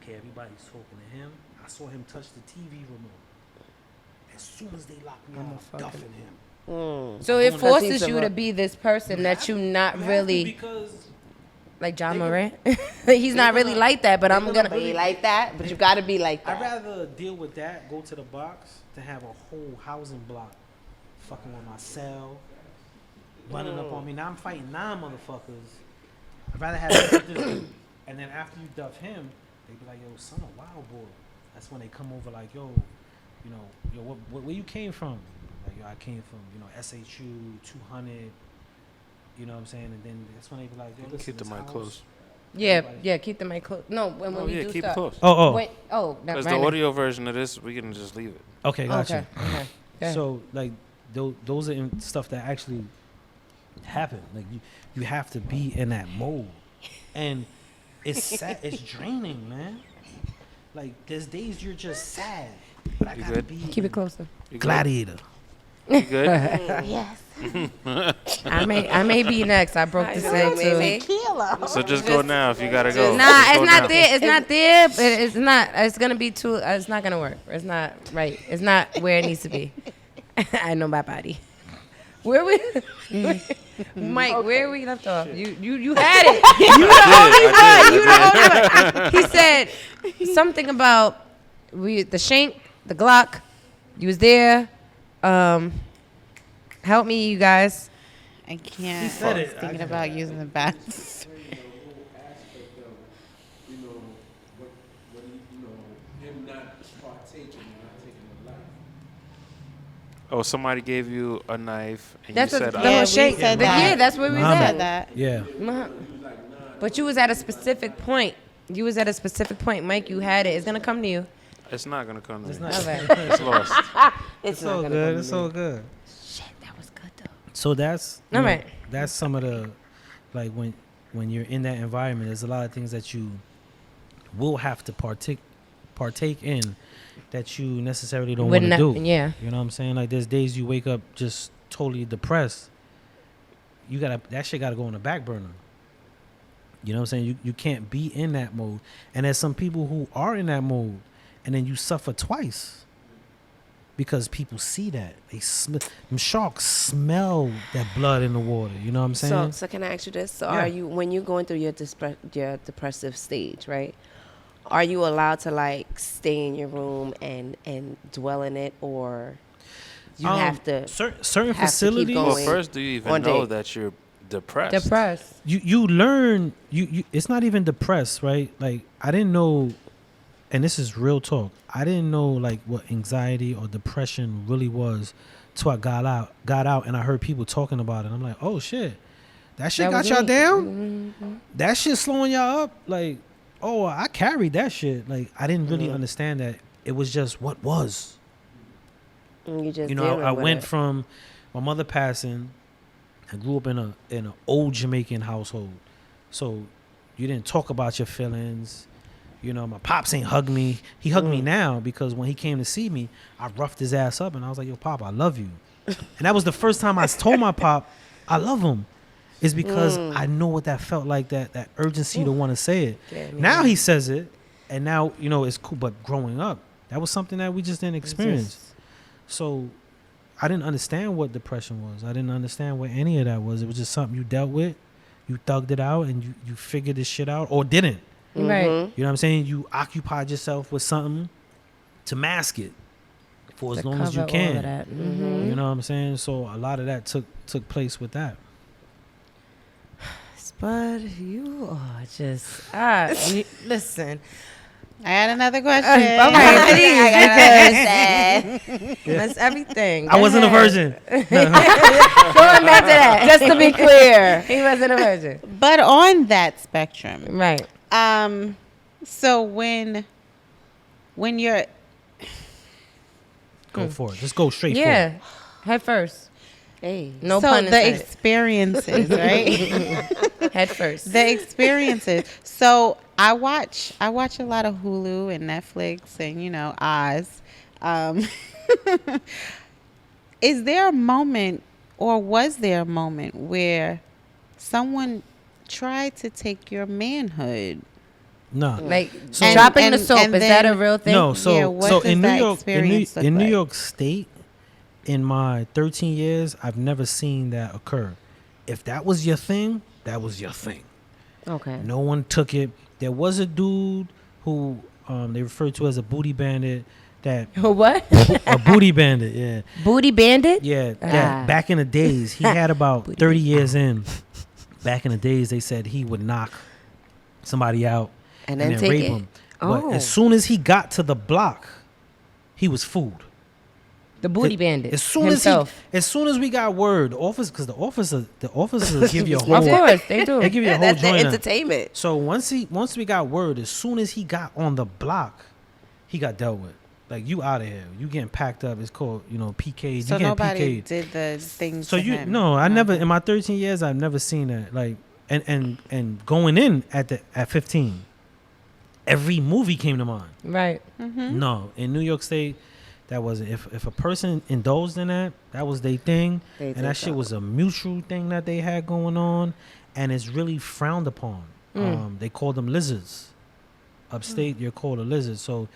okay, everybody's talking to him. I saw him touch the TV remote. As soon as they lock me out, I'm duffing him. So it Because forces he's a you to rough- be this person that you not You have to really because like John they Morant. He's not really gonna- like that, but I'm they gonna. be like that, but you gotta be like I'd that. rather deal with that, go to the box, to have a whole housing block fucking with my cell, running up on me. Now I'm fighting 9 motherfuckers. I'd rather have that. And then after you duff him, they be like, yo, son, a wild boy. That's when they come over like, yo, you know, yo, where you came from? Like, yo, I came from, you know, SHU, 200, you know what I'm saying? And then that's when they be like, yo, listen, Keep the this mic house- close. Yeah, keep the mic close. No, when Oh we yeah, do keep stuff. it close. Oh, Wait, oh, Because right the now. audio version of this, we can just leave it. okay, got Okay, you. okay. Yeah. So like those are stuff that actually happen. Like you have to be in that mode, and it's sad. It's draining, man. Like there's days you're just sad, but I You gotta good? be Keep it closer. You good? gladiator. You good? Yes. I may be next. I broke the know, set too. maybe. So just go now if you gotta go. Nah, Just it's go not now. there. It's not there. But it's not. It's gonna be too. It's not gonna work. It's not right. It's not where it needs to be. I know my body. Where we, Mike? Where we left off? You had it. You the only one. He said something about the shank, the Glock. You was there. Help me, you guys. I can't. He said I was it. thinking I- about using the bathroom. You know, what he, him not partaking and not taking the life. Oh, somebody gave you a knife and That's you a said, yeah, Yeah, we shank. said But that. yeah, that's where we was Muhammad. at. Said that. Yeah. But you was at a specific point. You was at a specific point, Mike. You had it. It's gonna come to you. it's not gonna come to me. not- Okay. It's lost. It's so not gonna good. come It's to me. so good. Shit, that was good though. So that's you All know, right. That's some of the like when you're in that environment, there's a lot of things that you will have to partake in that you necessarily don't want to do. Yeah. You know what I'm saying? Like there's days you wake up just totally depressed. That shit gotta go on the back burner. You know what I'm saying? You can't be in that mode. And there's some people who are in that mode and then you suffer twice. Because people see that. Them sharks smell that blood in the water. You know what I'm saying? So can I ask you this? So Yeah. are you, when you're going through your depressive stage, right? Are you allowed to like stay in your room and dwell in it, or you have to? certain have to keep facilities. going. Well, first, do you even One know day. that you're depressed? Depressed. You learn you it's not even depressed, right? Like I didn't know, and this is real talk, I didn't know like what anxiety or depression really was till I got out and I heard people talking about it. I'm like, oh shit, that shit That got was y'all me. down. That shit slowing y'all up. Like, oh, I carried that shit. Like I didn't really understand that it was just what was. You just You know, dealing I with went it. from my mother passing. I grew up in an old Jamaican household, so you didn't talk about your feelings. You know, my pops ain't hug me. He hugged me now because when he came to see me, I roughed his ass up and I was like, "Yo, Pop, I love you." And that was the first time I told my pop I love him. Is because I know what that felt like, that urgency to want to say it. Yeah, me Now too. he says it, and now you know it's cool. But growing up, that was something that we just didn't experience. So I didn't understand what depression was. I didn't understand what any of that was. It was just something you dealt with. You thugged it out and you figured this shit out or didn't. Right. You know what I'm saying? You occupied yourself with something to mask it for as To long as you cover all of can. that. You know what I'm saying? So a lot of that took place with that. But you are just listen. I had another question. All right, I please, because that's everything. I wasn't a virgin. Going back to that, just to be clear, he wasn't a virgin. But on that spectrum, Right. so when you're go for it. Just go straight for it. Yeah, head first. Hey. No so pun the intended. experiences, right? Head first. The experiences. So I watch a lot of Hulu and Netflix and Oz. Is there a moment, or was there a moment where someone tried to take your manhood? No. Like So- dropping the And- soap. and Is that a then- real thing? No, so Yeah, what so does in New that York, experience look in New like? York State, in my 13 years, I've never seen that occur. If that was your thing, that was your thing. Okay. No one took it. There was a dude who they referred to as a booty bandit. That What? a booty bandit, yeah, Booty bandit? yeah. That back in the days, he had about 30 years in. Back in the days, they said he would knock somebody out And then take rape it. him. But Oh. as soon as he got to the block, he was food. The booty bandit. As soon himself. as we got word, because the officers give you a whole, Of course, they do. they give you a whole That's the joint. entertainment. So once we got word, as soon as he got on the block, he got dealt with. Like, you out of here. You getting packed up. It's called, PK. So you getting nobody PK'd. did the thing. So to you him. no, I never in my 13 years I've never seen that. Like, and going in at 15, every movie came to mind. Right. No, in New York State, that wasn't. If a person indulged in that, that was their thing, They and did that shit that. was a mutual thing that they had going on, and it's really frowned upon. They call them lizards. Upstate, you're called a lizard. So,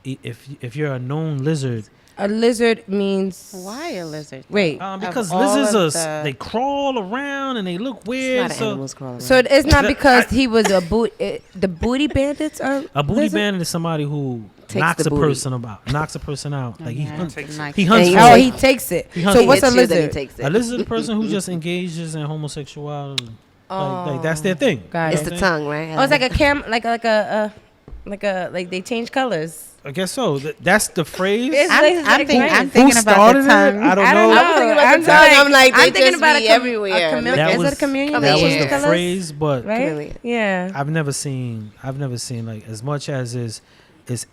if you're a known lizard, A lizard means. Why a lizard? Wait. because Of all lizards of are the- they crawl around and they look It's weird. not So animals crawling. So it's not because he was a boot. The booty bandits are a booty lizard? bandit is somebody who Takes knocks the a booty. person out. Like, he Yeah, hunts, it's like- he hunts And for Oh, it. he takes it. He So hunts what's a Hits you, then he lizard? takes it. A lizard is a person who just engages in homosexuality. Like that's their thing. Got It's it. the tongue, right? Oh, it's like a like they change colors. I guess so. That's the phrase. It's I'm, like- I'm, like think, grapes. I'm Who thinking about started the tongue. it? I don't I know. don't know. I'm thinking about the tongue. like- I'm like, they I'm thinking just about be a everywhere. A chameleon. That Is was it a chameleon? that was Change the colors? phrase, but Right? Chameleon. Yeah. I've never seen like as much as is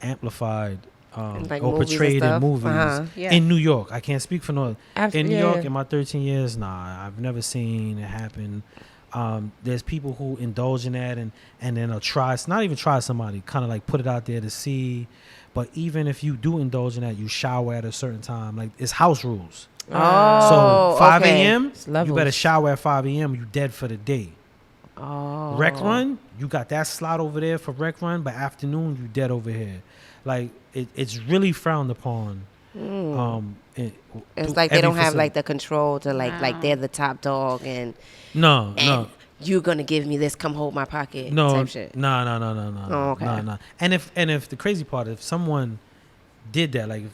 amplified Like or movies and portrayed in stuff? movies Uh-huh. Yeah. in New York. I can't speak for North. In New Yeah. York, in my 13 years, nah, I've never seen it happen. There's people who indulge in that and then not even try somebody, kind of like put it out there to see. But even if you do indulge in that, you shower at a certain time. Like, it's house rules. Oh, So 5 okay. a.m., you levels. better shower at 5 a.m. You dead for the day. Oh. Rec run, you got that slot over there for rec run, but afternoon you dead over here. Like, it's really frowned upon. It's through like they every don't have facility. like the control to like they're the top dog and No. you're gonna give me this, come hold my pocket No, type shit. no. Oh, okay. No. And if the crazy part, if someone did that, like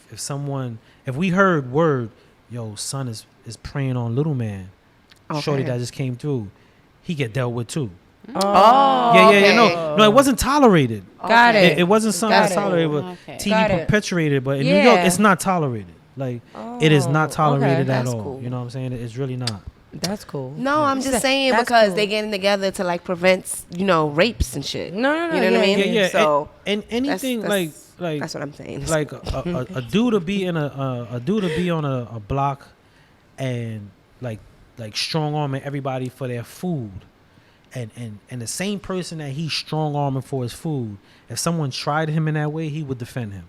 if we heard word, yo, son is preying on little man, shorty Okay. that just came through, he get dealt with too. Oh, Yeah, okay. no, it wasn't tolerated. Got it. It wasn't something Got that's it. tolerated, but Okay. TV Got it. perpetuated. But in New York, Yeah. it's not tolerated. Like, it is not Oh, tolerated okay. at That's all. cool. You know what I'm saying? It's really not. That's cool. No, I'm just saying That's because cool. they getting together to like prevent, rapes and shit. No. You know what I mean? Yeah. So and anything that's- like that's what I'm saying. like a dude to be in a dude to be on a block and like strong arming everybody for their food, and the same person that he's strong arming for his food, if someone tried him in that way, he would defend him.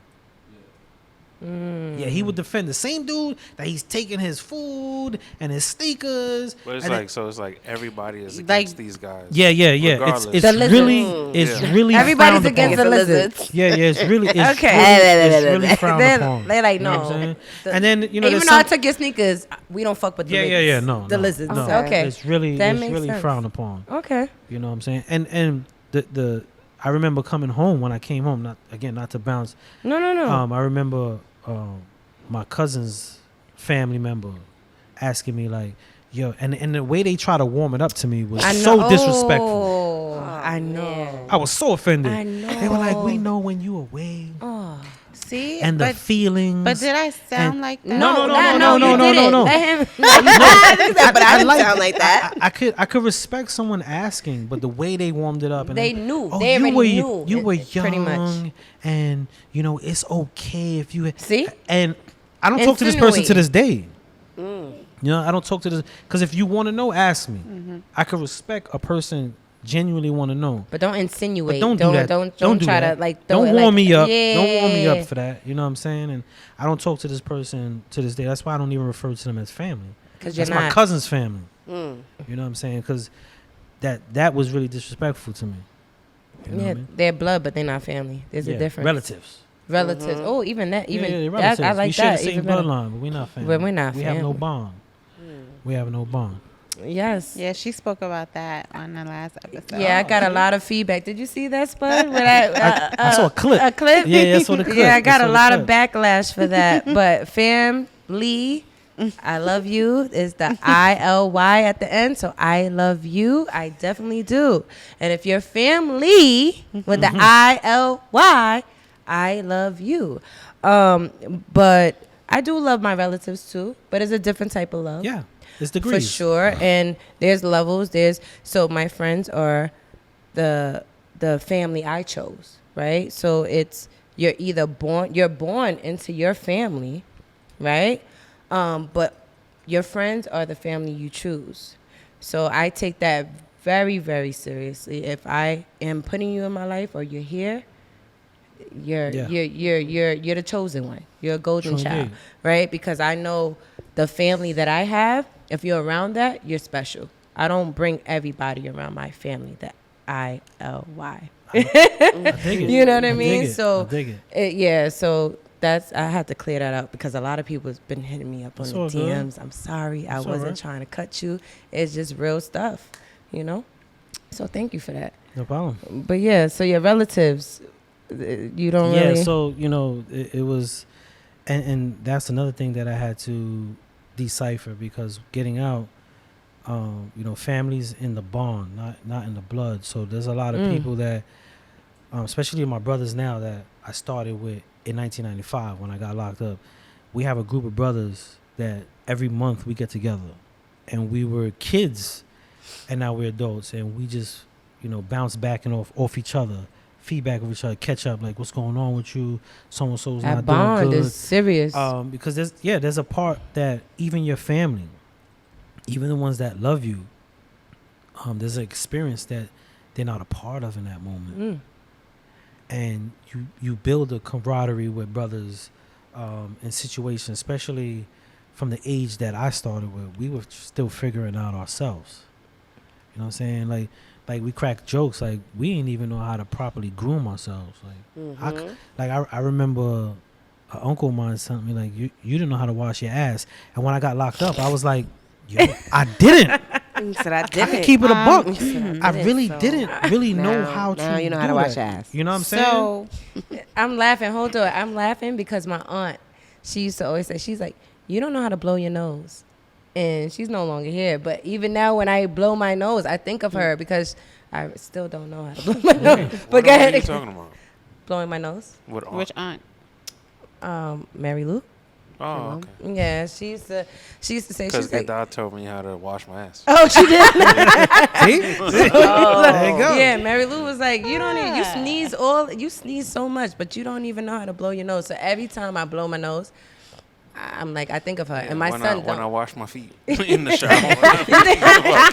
Yeah, he would defend the same dude that he's taking his food and his sneakers. But it's and like, so it's like everybody is Like- against these guys. Yeah. Regardless. It's The lizard. really Yeah. really Everybody's frowned against upon. the lizards. Yeah, it's really it's Okay. really, it's really frowned upon. They're like, You know what I'm no. saying? The- And then Even there's though I some- took your sneakers, we don't fuck with the lizards. yeah, no, The no, lizards. no. Okay. It's really That it's makes really sense. frowned upon. Okay. You know what I'm saying? And the I remember coming home when I came home. Not to bounce. No. I remember my cousin's family member asking me like, yo, and the way they try to warm it up to me was so disrespectful. Oh, I know. I was so offended. I know. They were like, we know when you away Oh. See, and the but, feelings. but did I sound and- like that? No, no, you no, didn't. no. Let him. but I didn't like sound like that. I could respect someone asking, but the way they warmed it up, and They then, knew. Oh, They you already were knew. you were Pretty much. young, and it's okay if you See? And I don't talk to this person to Insinuate. this day. You know, I don't talk to this because if you want to know, ask me. I can respect a person genuinely want to know. But don't insinuate. But don't do that. Don't do try that. to like. Don't throw it warm like, me up. Yeah. Don't warm me up for that. You know what I'm saying? And I don't talk to this person to this day. That's why I don't even refer to them as family. Because you're That's my not. cousin's family. Mm. You know what I'm saying? Because that was really disrespectful to me. You know Yeah, what I mean? they're blood, but they're not family. There's a Yeah, difference. relatives. Relatives. Oh, even that. Even yeah, that, relatives. I like we share that. the same even better. bloodline, but we're not family. But we're not We have no family. bond. We have no bond. Yes. Yeah, she spoke about that on the last episode. Yeah, I got a lot of feedback. Did you see that, Spud? When I saw a clip. A clip? Yeah, I saw the clip. Yeah, I I got saw a the lot of clip. backlash for that. But fam, Lee, I love you is the ILY at the end. So I love you. I definitely do. And if you're family with the ILY, I love you. But I do love my relatives too. But it's a different type of love. Yeah, it's degrees. For sure. And there's levels. So my friends are the family I chose, right? So it's you're born into your family, right? But your friends are the family you choose. So I take that very, very seriously. If I am putting you in my life or you're here, you're the chosen one. You're a golden True child, indeed. right? Because I know the family that I have. If you're around that, you're special. I don't bring everybody around my family that ILY. I dig it. You know what I dig mean? it. So I dig it. yeah, so that's I had to clear that out because a lot of people have been hitting me up on It's the all good. DMs. I'm sorry, I It's all wasn't right. trying to cut you. It's just real stuff, you know. So thank you for that. No problem. But yeah, so your relatives, you don't Yeah, really. so you know, it was, and that's another thing that I had to decipher because getting out, you know, families in the bond, not in the blood. So there's a lot of people that, especially my brothers now that I started with in 1995 when I got locked up. We have a group of brothers that every month we get together, and we were kids, and now we're adults, and we just, you know, bounce back and off each other. Feedback of each other, catch up, like what's going on with you, so and so's that not bond doing good. is serious. Because there's a part that even your family, even the ones that love you, there's an experience that they're not a part of in that moment, and you build a camaraderie with brothers in situations, especially from the age that I started with. We were still figuring out ourselves. You know what I'm saying? Like we crack jokes. Like we didn't even know how to properly groom ourselves. I remember an uncle of mine telling me like you didn't know how to wash your ass. And when I got locked up, I was like, yo, I didn't. He said I I didn't. could keep it a buck. He said I really so didn't really know now- how to. now you know how do to wash that. your ass. You know what I'm saying? So I'm laughing. Hold on. I'm laughing because my aunt, she used to always say, she's like, you don't know how to blow your nose. And she's no longer here. But even now when I blow my nose, I think of her because I still don't know how to blow my nose. But What go are you ahead. talking about? Blowing my nose. What aunt? which aunt? Mary Lou. Oh, okay. Yeah, she used to say, Because she's like, dad told me how to wash my ass. oh, she did? See? There you go. Yeah, Mary Lou was like, you don't even, you sneeze so much, but you don't even know how to blow your nose. So every time I blow my nose, I'm like, I think of her. And my when son when I don't. wash my feet in the shower. Yeah,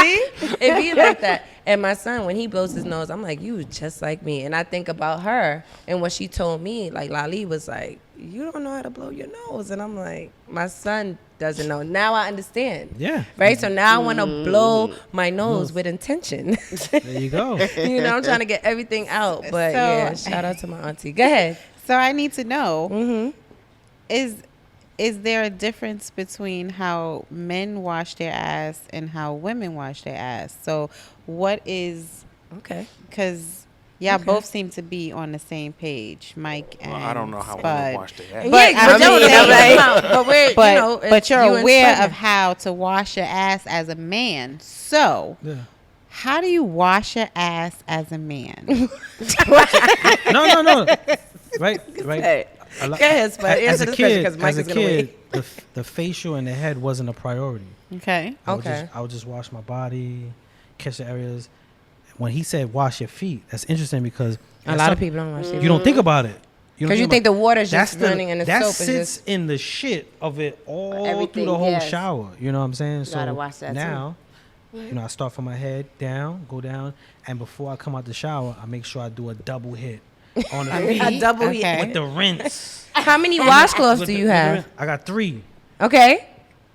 see? It be like that. And my son, when he blows his nose, I'm like, you just like me. And I think about her and what she told me, like Lali was like, you don't know how to blow your nose. And I'm like, my son doesn't know. Now I understand. Yeah. Right? So now I want to blow my nose with intention. There you go. You know, I'm trying to get everything out. But So- yeah, shout out to my auntie. Go ahead. So I need to know, is there a difference between how men wash their ass and how women wash their ass? So what is, Okay. because y'all Okay. both seem to be on the same page, Mike and Well, I don't know how Spud. women wash their ass. But I'm don't just know, saying, but we're, but, you know, but it's you're you and aware Spud. of how to wash your ass as a man. So Yeah. how do you wash your ass as a man? No. Right. Hey, A lot- go ahead, Spud. as Answer a this question kid, because Mike as a is going to wait. kid, the facial and the head wasn't a priority. Okay. Okay. I would just wash my body, catch the areas. When he said wash your feet, that's interesting because A lot of people don't wash their you don't think about it. Because you think the water's That's just running and the that soap is sits just. in the shit of it all Everything, through the whole yes. shower. You know what I'm saying? So Gotta watch that, too. now, I start from my head down, go down, and before I come out the shower, I make sure I do a double hit on the feet A double Okay. with the rinse. How many washcloths do you have? I got 3. Okay.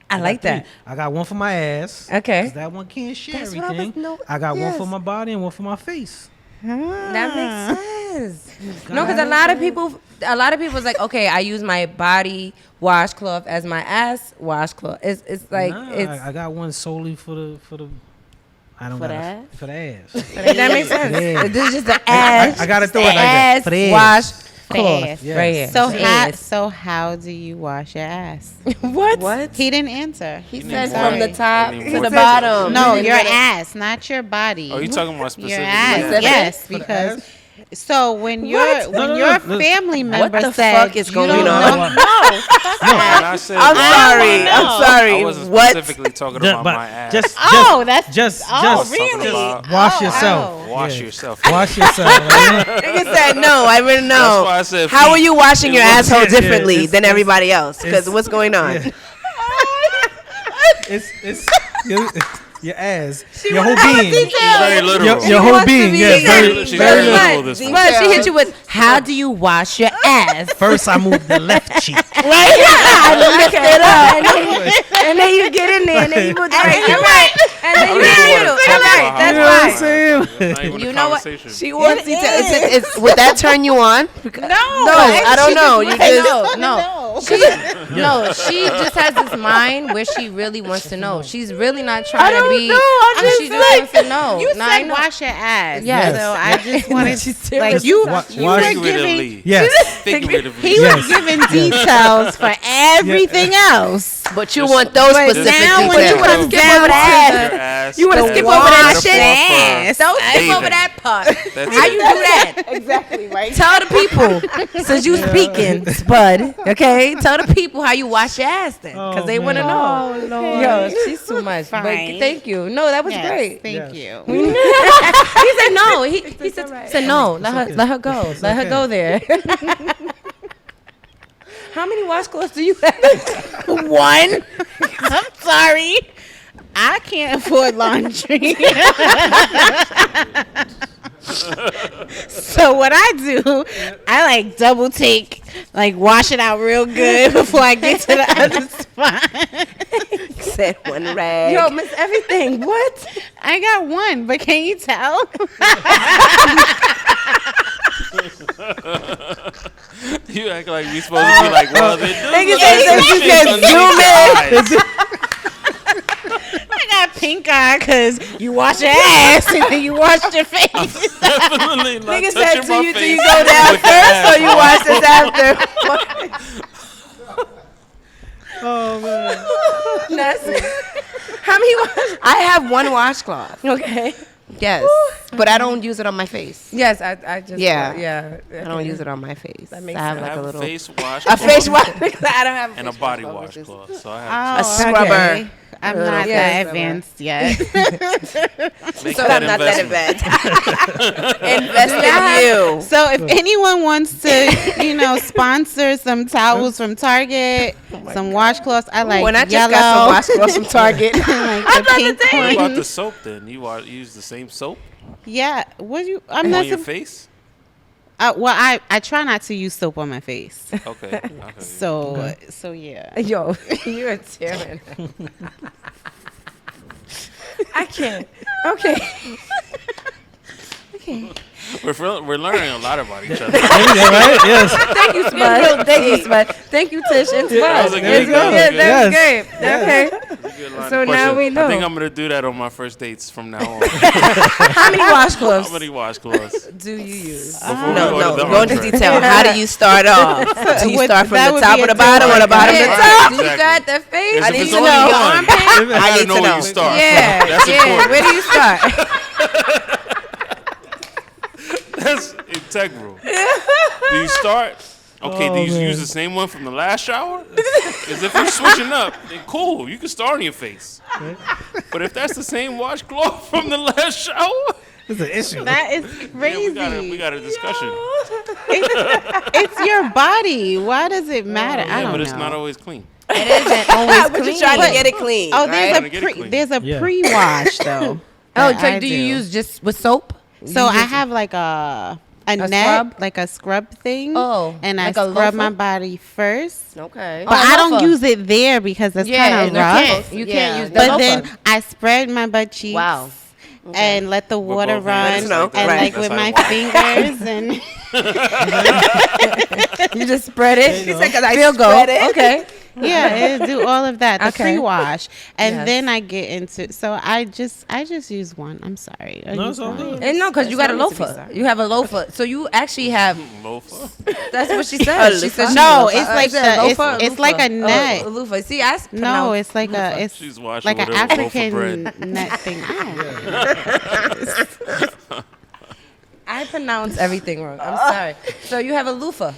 I got like 3. that. I got one for my ass. Okay. 'Cause that one can't share That's what I was- everything. no, I got one for yes. my body and one for my face. That makes sense. No, because a lot of people is like, okay, I use my body washcloth as my ass washcloth. It's like Nah, it's I got one solely for the. I don't For got the ass? for the ass. that makes sense. Yeah. This is just the ass. I gotta throw the it like that. ass For the ass. washcloth ass. Yes. right here. So The how ass. so how do you wash your ass? What? What? He didn't answer. He need said more. from the top You need to more the details. bottom. No, You your didn't ass, not your body. Oh, you talking about your specifically? ass, that? yes, For the because ass? so when your No, when no, your no. family member the said fuck is you going don't on? know- And I said, I'm sorry. know. I'm sorry. I wasn't What? specifically talking Ju- about but my ass. just that's I was really? talking about wash Oh, yourself. wash Yeah. yourself. Wash yourself. Right? Nigga said no. I didn't know. That's why I said How feet. are you washing It your was- asshole Yeah, yeah, differently it's- than it's- everybody else? Because it's- what's going on? Yeah. It's your ass, your whole being. She's very literal. Your whole wants to being. be- Yes, She's very, she's very very little. literal this one. But she hit you with, how do you wash your ass? First, I moved the left cheek. I lift it up. And then you get in there and then you move the right. You're right. And then I you don't even hit wanna you. talk All right. about That's how what fine. I'm saying? It's not even You a know what? conversation. She wants you to. It's, would that turn you on? No, I don't know. You just No. She just has this mind where she really wants to know. She's really not trying to be. She just wants to know. You Nah, I said know. wash your ass. Yes. So I just wanted to like Just you. wa- You wash- were giving. Figuratively. Yes. Figuratively. He Yes. was giving details for everything else. But you want those But specific now when you details. wanna skip over the ass, Your ass. You wanna the skip wash over that the shit? Ass. Don't skip Bathing. over that part. That's How it. you do that? Exactly right. Tell the people, since you speaking, Spud, okay? Tell the people how you wash your ass then, because Oh, they want to man. know. Yo, she's too much. But Fine. thank you. No, that was Yes, great. thank Yes. you. He said no. He said no. Let her go. Let her okay. go there. How many washcloths do you have? One. I'm sorry. I can't afford laundry. So what I do, I like double take, like wash it out real good before I get to the other spot. Said one rag. Yo, miss everything. What? I got one, but can you tell? You act like we supposed to be like, well, they do. Niggas look say like that you some can shit zoom in. underneath the eyes. I got pink eye because you wash your ass and then you wash your face. Definitely not Nigga said touching to my you, do face you go down with the first ass. or you wash this after? Oh man. How many wash? I have one washcloth. Okay. Yes, but I don't use it on my face. Yes, I just Yeah. yeah. I don't use it on my face. I makes have I like have a little face wash a face cloth wash. I don't have a and a face body washcloth, which is- washcloth. So I have A scrubber. Okay. I'm not Yeah, that advanced yet. make So that I'm not that investment. event. Invest in you. So if anyone wants to, sponsor some towels from Target, some washcloths, I like When I just yellow. got some washcloths from Target. I like the pink What about one. the soap then? You use the same soap Yeah. I'm on not. your face? Well, I try not to use soap on my face. Okay. So yeah. Yo, you're a Taryn. I can't. Okay. We're learning a lot about each other. Yeah, right? Yes. Thank you, Spud. Thank you, Spud. Thank you, Tish and Spud. That was a It's good- that was That was good. great. Okay. Good line So of now question. we know. I think I'm gonna do that on my first dates from now on. How many How washcloths many washcloths? do you use? Before we No, go no. to the Go into entree. detail. How do you start off? Do you start from that the would top be of a the bottom or the deal bottom of the breaker. top? Do you got the face? Yes, I if need it's to only know. one, I I gotta need know to where know. you start. Yeah. That's yeah. important. Where do you start? That's integral. Do you start? Okay, Oh, do you man. use the same one from the last shower? Because if you're switching up, then cool, you can start on your face. But if that's the same washcloth from the last shower, It's an issue. That is yeah, crazy. we got a discussion. It's your body. Why does it matter? I Yeah, don't but know. it's not always clean. It isn't always But clean. you're trying to get it clean. Oh, Trying to there's get it clean. there's a Yeah. pre-wash though. Oh, that so I do you use just with soap? So I have like a net, scrub? like a scrub thing. Oh, and like I a scrub my loofah? body first. Okay. But Oh, I don't loofah. use it there because it's kind of rough. You Yeah. can't use the But loofah. then I spread my butt cheeks. Wow. And let the water both hands, run, like that. and Right. like That's with how my you wash. fingers, and You just spread it. She said, 'cause I Feel spread go. it. Okay. yeah, it do all of that. The Okay. pre-wash, and Yes. then I get into. So I just use one. I'm sorry. I No, use it's all one. good. And no, because you got a no need to be loofah. sorry. You have a loofah. So you actually have. Loafer. That's what she said. She said she No, loofah. it's like Is it a the- loofah or it's like a loofah? net. Oh, a loofah. See, I No, pronounced it's like loofah. it's She's washing like an with a loaf of African bread. net thing. I don't know. I pronounce everything wrong. I'm sorry. So you have a loofah,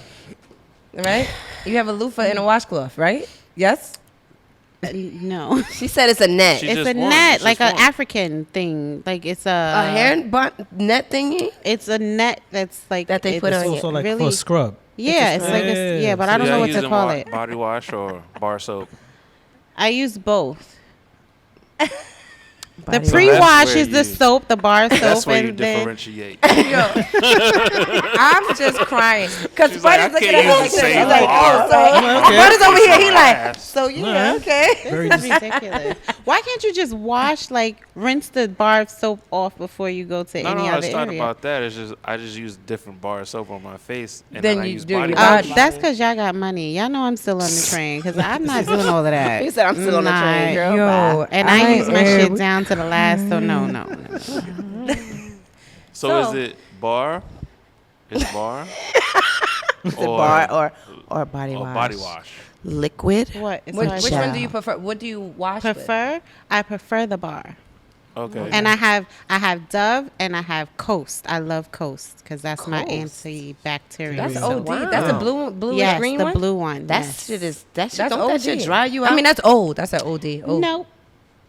right? You have a loofah and a washcloth, right? Yes. No, She said it's a net. She it's just a won. net, She like just an won. African thing. Like it's a hair net thingy? It's a net that's like That they put it's on Also like for really- a scrub. Yeah, it's like Yeah. but I So don't know y'all what to using call it. Body wash or bar soap? I use both. The Body wash. pre-wash where is the you- soap, the bar soap, That's where you and then differentiate. I'm just crying because She's like, Buddy's I looking can't at me use like the this. same He's like, bar. oh, so Okay. Buddy's over here. He like, Ass. so yeah, Alright. okay. Very it's ridiculous. Why can't you just wash, like, rinse the bar of soap off before you go to No, any no, other it's not area? about that. It's just I just use different bar soap on my face, and Then then I you use do body your wash. body. That's because y'all got money. Y'all know I'm still on the train because I'm not doing all of that. He said I'm still on the train, Nah. girl. Yo, And I use my shit down to the last, so no. So is So- it bar? Is it bar? Is it bar or body or wash? body wash? Liquid. What? It's Which hard one to- do you prefer? What do you wash with? I prefer the bar. Okay. And I have Dove and I have Coast. I love Coast because that's my Coast. antibacterial. That's soap. OD. That's a Wow. bluish Yes, green the one. blue one. That yes. shit is that shit. That's Don't that OD. shit dry you out? I mean, that's old. That's an OD. Old. Nope.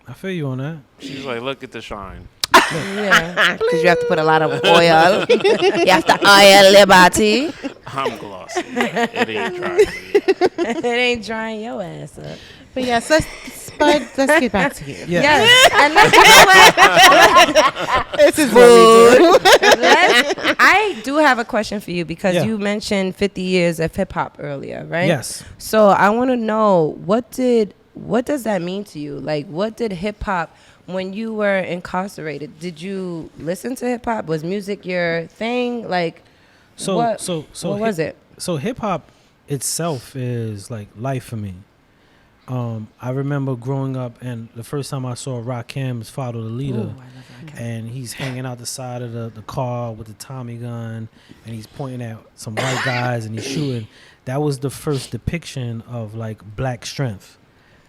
I feel you on that. She's like, look at the shine. Yeah. because you have to put a lot of oil. You have to oil your body. I'm glossy. It ain't dry. for you. It ain't drying your ass up. But yes, Spud, let's get back to you. Yeah. Yes. And let's, you know what? This is what we do. I do have a question for you because Yeah. you mentioned 50 years of hip hop earlier, right? Yes. So I want to know what does that mean to you? Like, what did hip hop when you were incarcerated? Did you listen to hip hop? Was music your thing? Like, So what, so what was it? So hip hop itself is like life for me. I remember growing up, and the first time I saw Rakim's Follow the Leader, and he's hanging out the side of the car with the Tommy gun, and he's pointing at some white guys, and he's shooting. That was the first depiction of like black strength.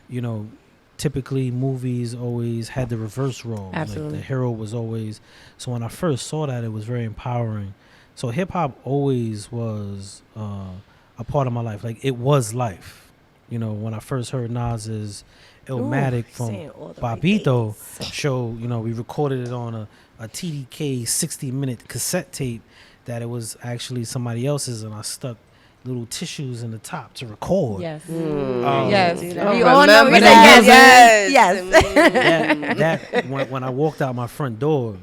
You know, typically movies always had the reverse role. Absolutely. Like the hero was always. So when I first saw that, it was very empowering. So hip hop always was a part of my life. Like it was life. You know, when I first heard Nas's Illmatic from saying all the right Babito show, you know, we recorded it on a TDK 60-minute cassette tape that it was actually somebody else's, and I stuck little tissues in the top to record. Yes. Yes. do We that. all know Remember that. that. Yes. That when I walked out my front door,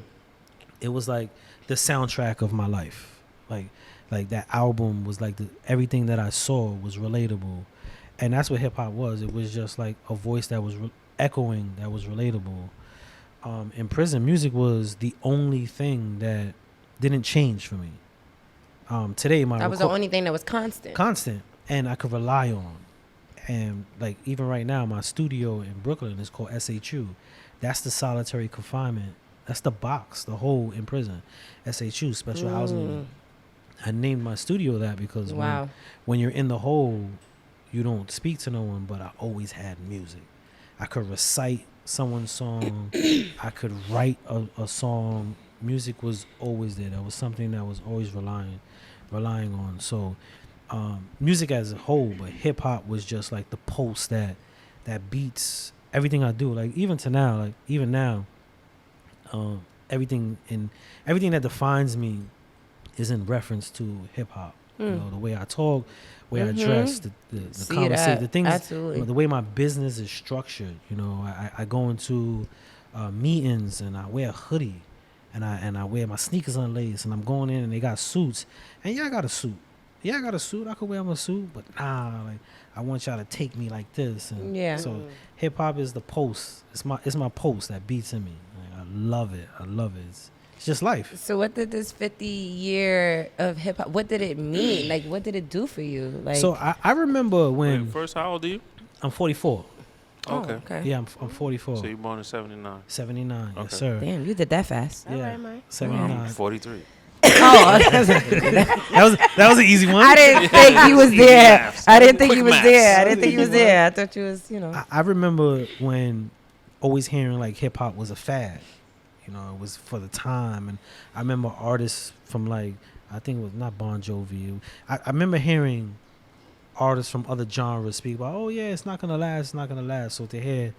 it was like the soundtrack of my life. Like that album was like everything that I saw was relatable, and that's what hip hop was. It was just like a voice that was echoing, that was relatable. In prison, music was the only thing that didn't change for me. Today, my That was the only thing that was constant. and I could rely on. And like even right now, my studio in Brooklyn is called SHU. That's the solitary confinement. That's the box, the hole in prison. SHU, special housing unit. I named my studio that because Wow. when you're in the hole, you don't speak to no one. But I always had music. I could recite someone's song. I could write a song. Music was always there. That was something that was always relying on. So music as a whole, but hip hop was just like the pulse that beats everything I do. Like even now, everything that defines me is in reference to hip hop. You know, the way I talk, way I dress, the See conversation, that. the things, Absolutely. the way my business is structured. You know, I go into meetings and I wear a hoodie, and I wear my sneakers unlaced, and I'm going in and they got suits, and yeah, I got a suit. Yeah, I got a suit. I could wear my suit, but nah, like I want y'all to take me like this. And Yeah. so hip hop is the pulse. It's my pulse that beats in me. Like, I love it. I love it. It's just life. So what did this 50-year of hip hop? What did it mean? Like, what did it do for you? Like, So I remember when Wait, first, how old are you? I'm 44. oh, Okay. okay. Yeah, I'm 44. So you born in 79. 79. Okay. Yes, sir. Damn, you did that fast. Yeah. Alright, Mike. 79. 43. Oh, That was an easy one. I didn't think he was Easy there. maths. I didn't think he Quick was maths. there. I didn't think he was there. I thought you was, you know. I remember when always hearing like hip hop was a fad. You know, it was for the time. And I remember artists from like, I think it was not Bon Jovi. I remember hearing artists from other genres speak about, oh yeah, it's not going to last, it's not going to last. So to hear,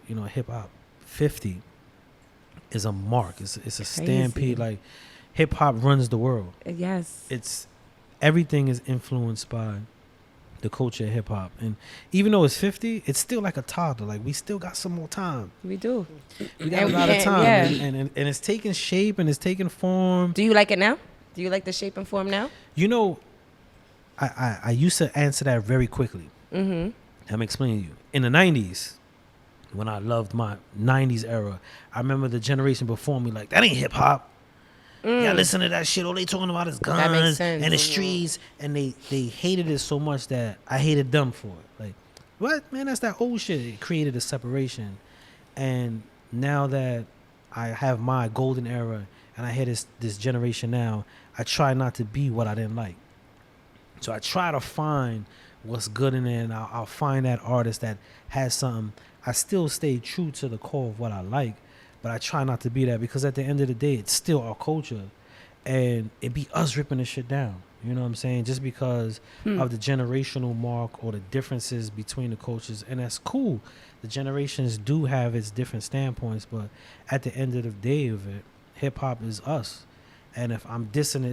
you know, hip hop 50 is a mark. It's a stampede. Like hip hop runs the world. Yes. It's everything is influenced by the culture of hip hop, and even though it's 50, it's still like a toddler. Like we still got some more time. We do. We got And a lot of we time, can't- yeah. and it's taking shape and it's taking form. Do you like it now? Do you like the shape and form now? You know, I used to answer that very quickly. Mm-hmm. I'm explaining to you. In the 90s, when I loved my 90s era, I remember the generation before me like, that ain't hip hop. Yeah, listen to that shit. All they talking about is Mm. That makes guns sense. and the streets, and they hated it so much that I hated them for it. Like, what, man? That's that old shit. It created a separation, and now that I have my golden era and I hear this generation now, I try not to be what I didn't like. So I try to find what's good in it, and I'll find that artist that has something. I still stay true to the core of what I like, but I try not to be that, because at the end of the day, it's still our culture, and it be us ripping this shit down. You know what I'm saying? Just because of the generational mark or the differences between the cultures, and that's cool. The generations do have its different standpoints, but at the end of the day of it, hip hop is us. And if I'm dissing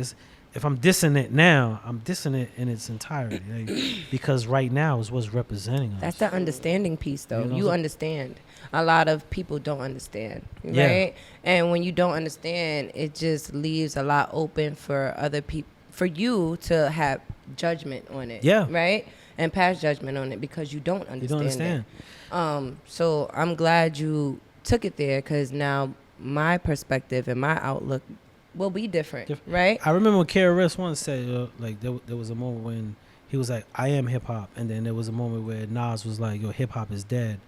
it now, I'm dissing it in its entirety, like, because right now is what's representing us. That's the understanding piece, though. You know, You so- understand. A lot of people don't understand, Yeah. right? And when you don't understand, it just leaves a lot open for other people, for you to have judgment on it, Yeah. right? And pass judgment on it because you don't understand. You don't understand. It. So I'm glad you took it there, because now my perspective and my outlook will be different, right? I remember when KRS once said, like, there was a moment when he was like, I am hip hop. And then there was a moment where Nas was like, yo, hip hop is dead.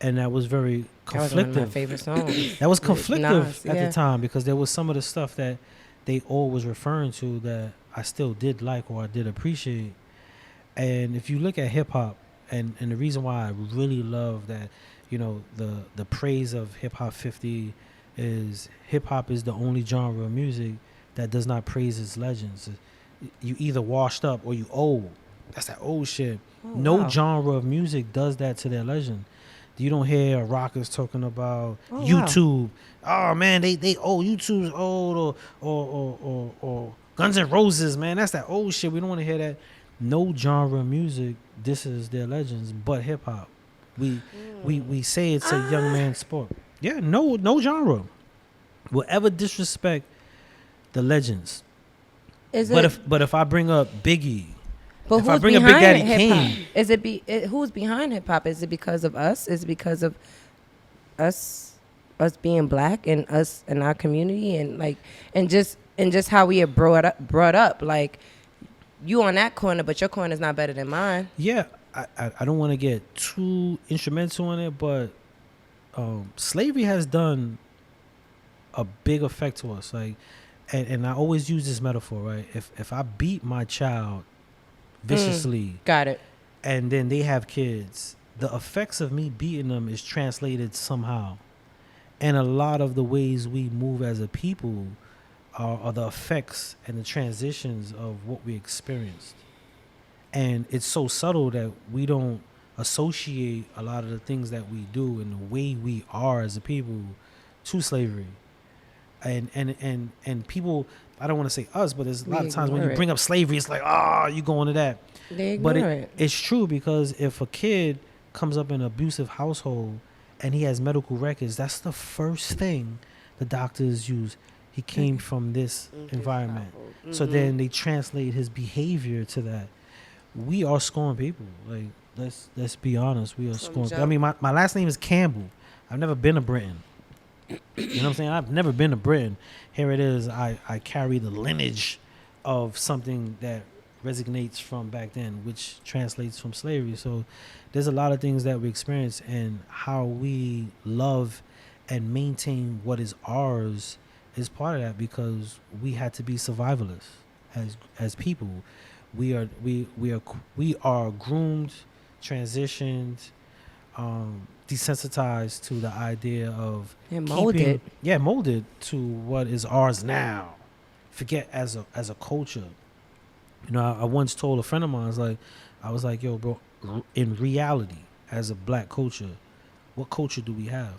And that was very That was one of my conflictive. favorite songs. That was With conflictive Nas, at yeah. the time, because there was some of the stuff that they all was referring to that I still did like or I did appreciate. And if you look at hip hop, and the reason why I really love that, you know, the praise of hip hop 50 is hip hop is the only genre of music that does not praise its legends. You either washed up or you old. That's that old shit. No wow. genre of music does that to their legend. You don't hear rockers talking about Oh, wow. YouTube. Oh man, they old. YouTube's old, or Guns N' Roses, man. That's that old shit. We don't want to hear that. No genre of music disses their legends, but hip hop. We say it's a young man's sport. Yeah, no genre will ever disrespect the legends. Is But it? if I bring up Biggie, But if I who's bring up Big behind Daddy hip hop? Kane, Is it who's behind hip hop? Is it because of us? Is it because of us being black and us and our community and just how we are brought up? Like, you on that corner, but your corner's not better than mine. yeah, I don't want to get too instrumental in it, but slavery has done a big effect to us. Like, and I always use this metaphor, right? If I beat my child viciously, Got it. and then they have kids, the effects of me beating them is translated somehow. And a lot of the ways we move as a people are the effects and the transitions of what we experienced. And it's so subtle that we don't associate a lot of the things that we do and the way we are as a people to slavery. and people, I don't want to say us, but there's a lot We of times when ignore you it. bring up slavery, it's like, you going to that. They ignore But it. it's true, because if a kid comes up in an abusive household and he has medical records, that's the first thing the doctors use. He came from this environment. So then they translate his behavior to that. We are scorned people. Like, let's be honest. We are scorned. I jump. mean, my last name is Campbell. I've never been to Britain. You know what I'm saying? I've never been to Britain. Here it is. I carry the lineage of something that resonates from back then, which translates from slavery. So there's a lot of things that we experience, and how we love and maintain what is ours is part of that, because we had to be survivalists as people. We are groomed, transitioned, desensitized to the idea of And molded. molded to what is ours now. Forget as a culture. You know, I once told a friend of mine, I was like, yo, bro, in reality, as a black culture, what culture do we have?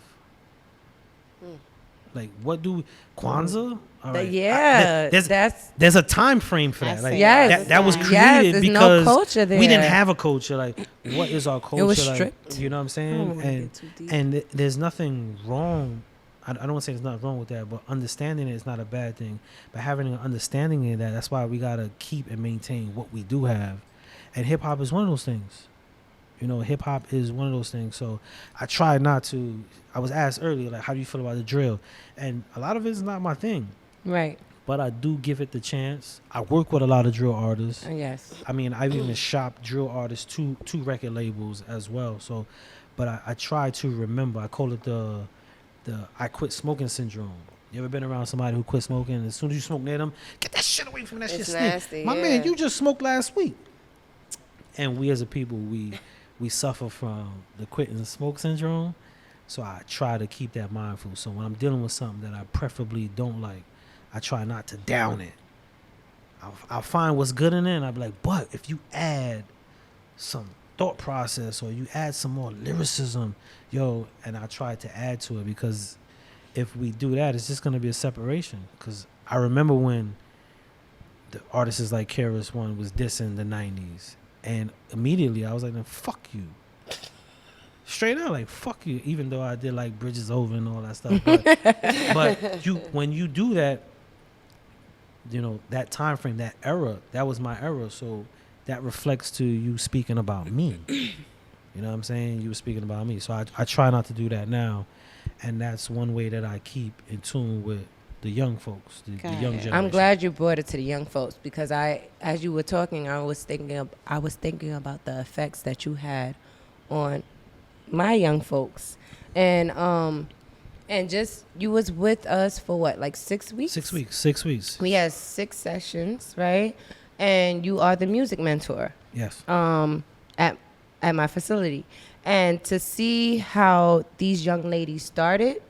Like, what do Kwanzaa? All right. Yeah, There's a time frame for that. That's Like, it. Yes. that was Yes, created there's no because culture there. we didn't have a culture. Like, what is our culture? was like, stripped. you know what I'm I saying? don't wanna get too deep. And there's nothing wrong. I don't want to say there's nothing wrong with that, but understanding it is not a bad thing. But having an understanding of that, that's why we gotta keep and maintain what we do have. And hip hop is one of those things. You know, hip hop is one of those things. So I try not to. I was asked earlier, like, how do you feel about the drill? And a lot of it is not my thing, Right. but I do give it the chance. I work with a lot of drill artists. Yes. I mean, I've even shopped drill artists to record labels as well. So, but I try to remember. I call it the I quit smoking syndrome. You ever been around somebody who quit smoking, and as soon as you smoke near them, get that shit away from that It's shit. Stink. nasty, My yeah. man, you just smoked last week. And we as a people, we suffer from the quit and smoke syndrome. So I try to keep that mindful. So when I'm dealing with something that I preferably don't like, I try not to down it. I'll find what's good in it, and I'll be like, but if you add some thought process, or you add some more lyricism, and I try to add to it, because if we do that, it's just going to be a separation. Because I remember when the artists like KRS One was dissing the 90s, and immediately I was like, then fuck you. Straight out, like, fuck you, even though I did like Bridges Over and all that stuff. But when you do that, you know, that time frame, that era, that was my era. So that reflects to you speaking about me. You know what I'm saying? You were speaking about me. So I try not to do that now. And that's one way that I keep in tune with the young folks, the Got young it. generation. I'm glad you brought it to the young folks, because as you were talking, I was thinking about the effects that you had on my young folks, and just you was with us for what, like 6 weeks? 6 weeks. 6 weeks. We had 6 sessions, right? And you are the music mentor Yes. at my facility, and to see how these young ladies started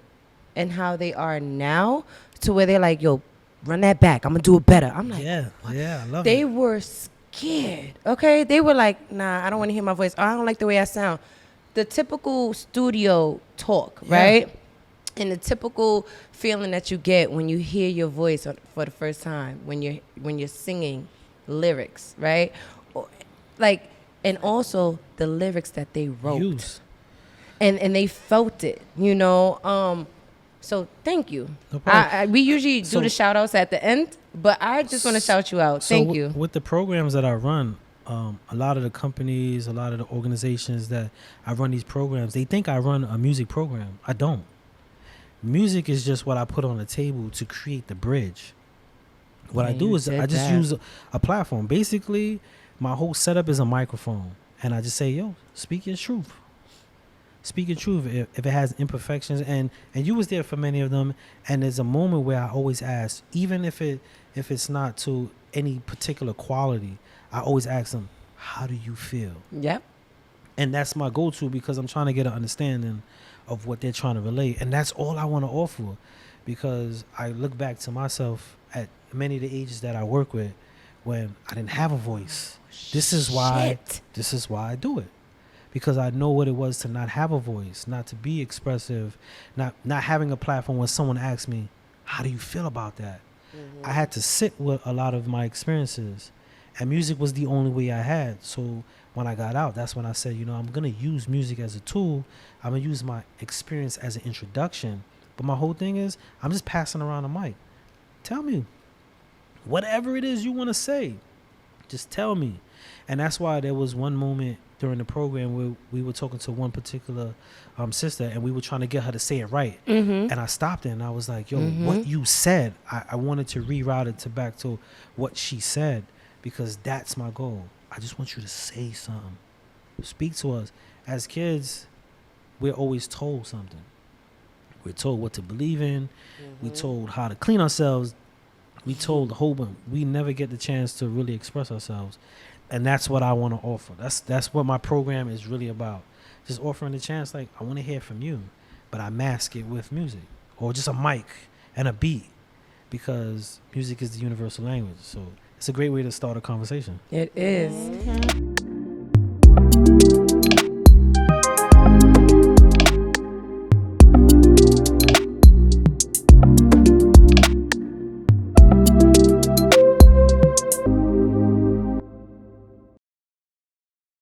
and how they are now, to where they're like, yo, run that back, I'm gonna do it better. I'm like, Yeah. Yeah. I love they it. were scared. Okay, they were like, nah, I don't want to hear my voice. I don't like the way I sound. The typical studio talk, Yeah. right? And the typical feeling that you get when you hear your voice for the first time, when you're singing lyrics, right? Like, and also the lyrics that they wrote, Use. and they felt it, you know. So thank you. No problem. We usually do So- the shout outs at the end, but I just want to shout you out. So Thank wi- you. With the programs that I run, a lot of the companies, a lot of the organizations that I run these programs, they think I run a music program. I don't. Music is just what I put on the table to create the bridge. What I Yeah, do you is I did just that. use a platform. Basically, my whole setup is a microphone, and I just say, yo, speak your truth. Speak your truth. If it has imperfections, and you was there for many of them, and there's a moment where I always ask, even if it's not to any particular quality, I always ask them, how do you feel? Yep. And that's my go-to, because I'm trying to get an understanding of what they're trying to relate. And that's all I want to offer, because I look back to myself at many of the ages that I work with when I didn't have a voice. This is why I do it, because I know what it was to not have a voice, not to be expressive, not having a platform when someone asks me, How do you feel about that? I had to sit with a lot of my experiences, and music was the only way I had. So when I got out, that's when I said, I'm going to use music as a tool. I'm going to use my experience as an introduction. But my whole thing is, I'm just passing around a mic. Tell me whatever it is you want to say. Just tell me. And that's why there was one moment during the program where we were talking to one particular sister, and we were trying to get her to say it right. And I stopped her and I was like, yo, what you said, I wanted to reroute it back to what she said, because that's my goal. I just want you to say something. Speak to us. As kids, we're always told something. We're told what to believe in. We're told how to clean ourselves. We told the whole bunch. We never get the chance to really express ourselves. And that's what I want to offer. That's what my program is really about. Just offering the chance, like, I want to hear from you, but I mask it with music or just a mic and a beat, because music is the universal language. So it's a great way to start a conversation. It is.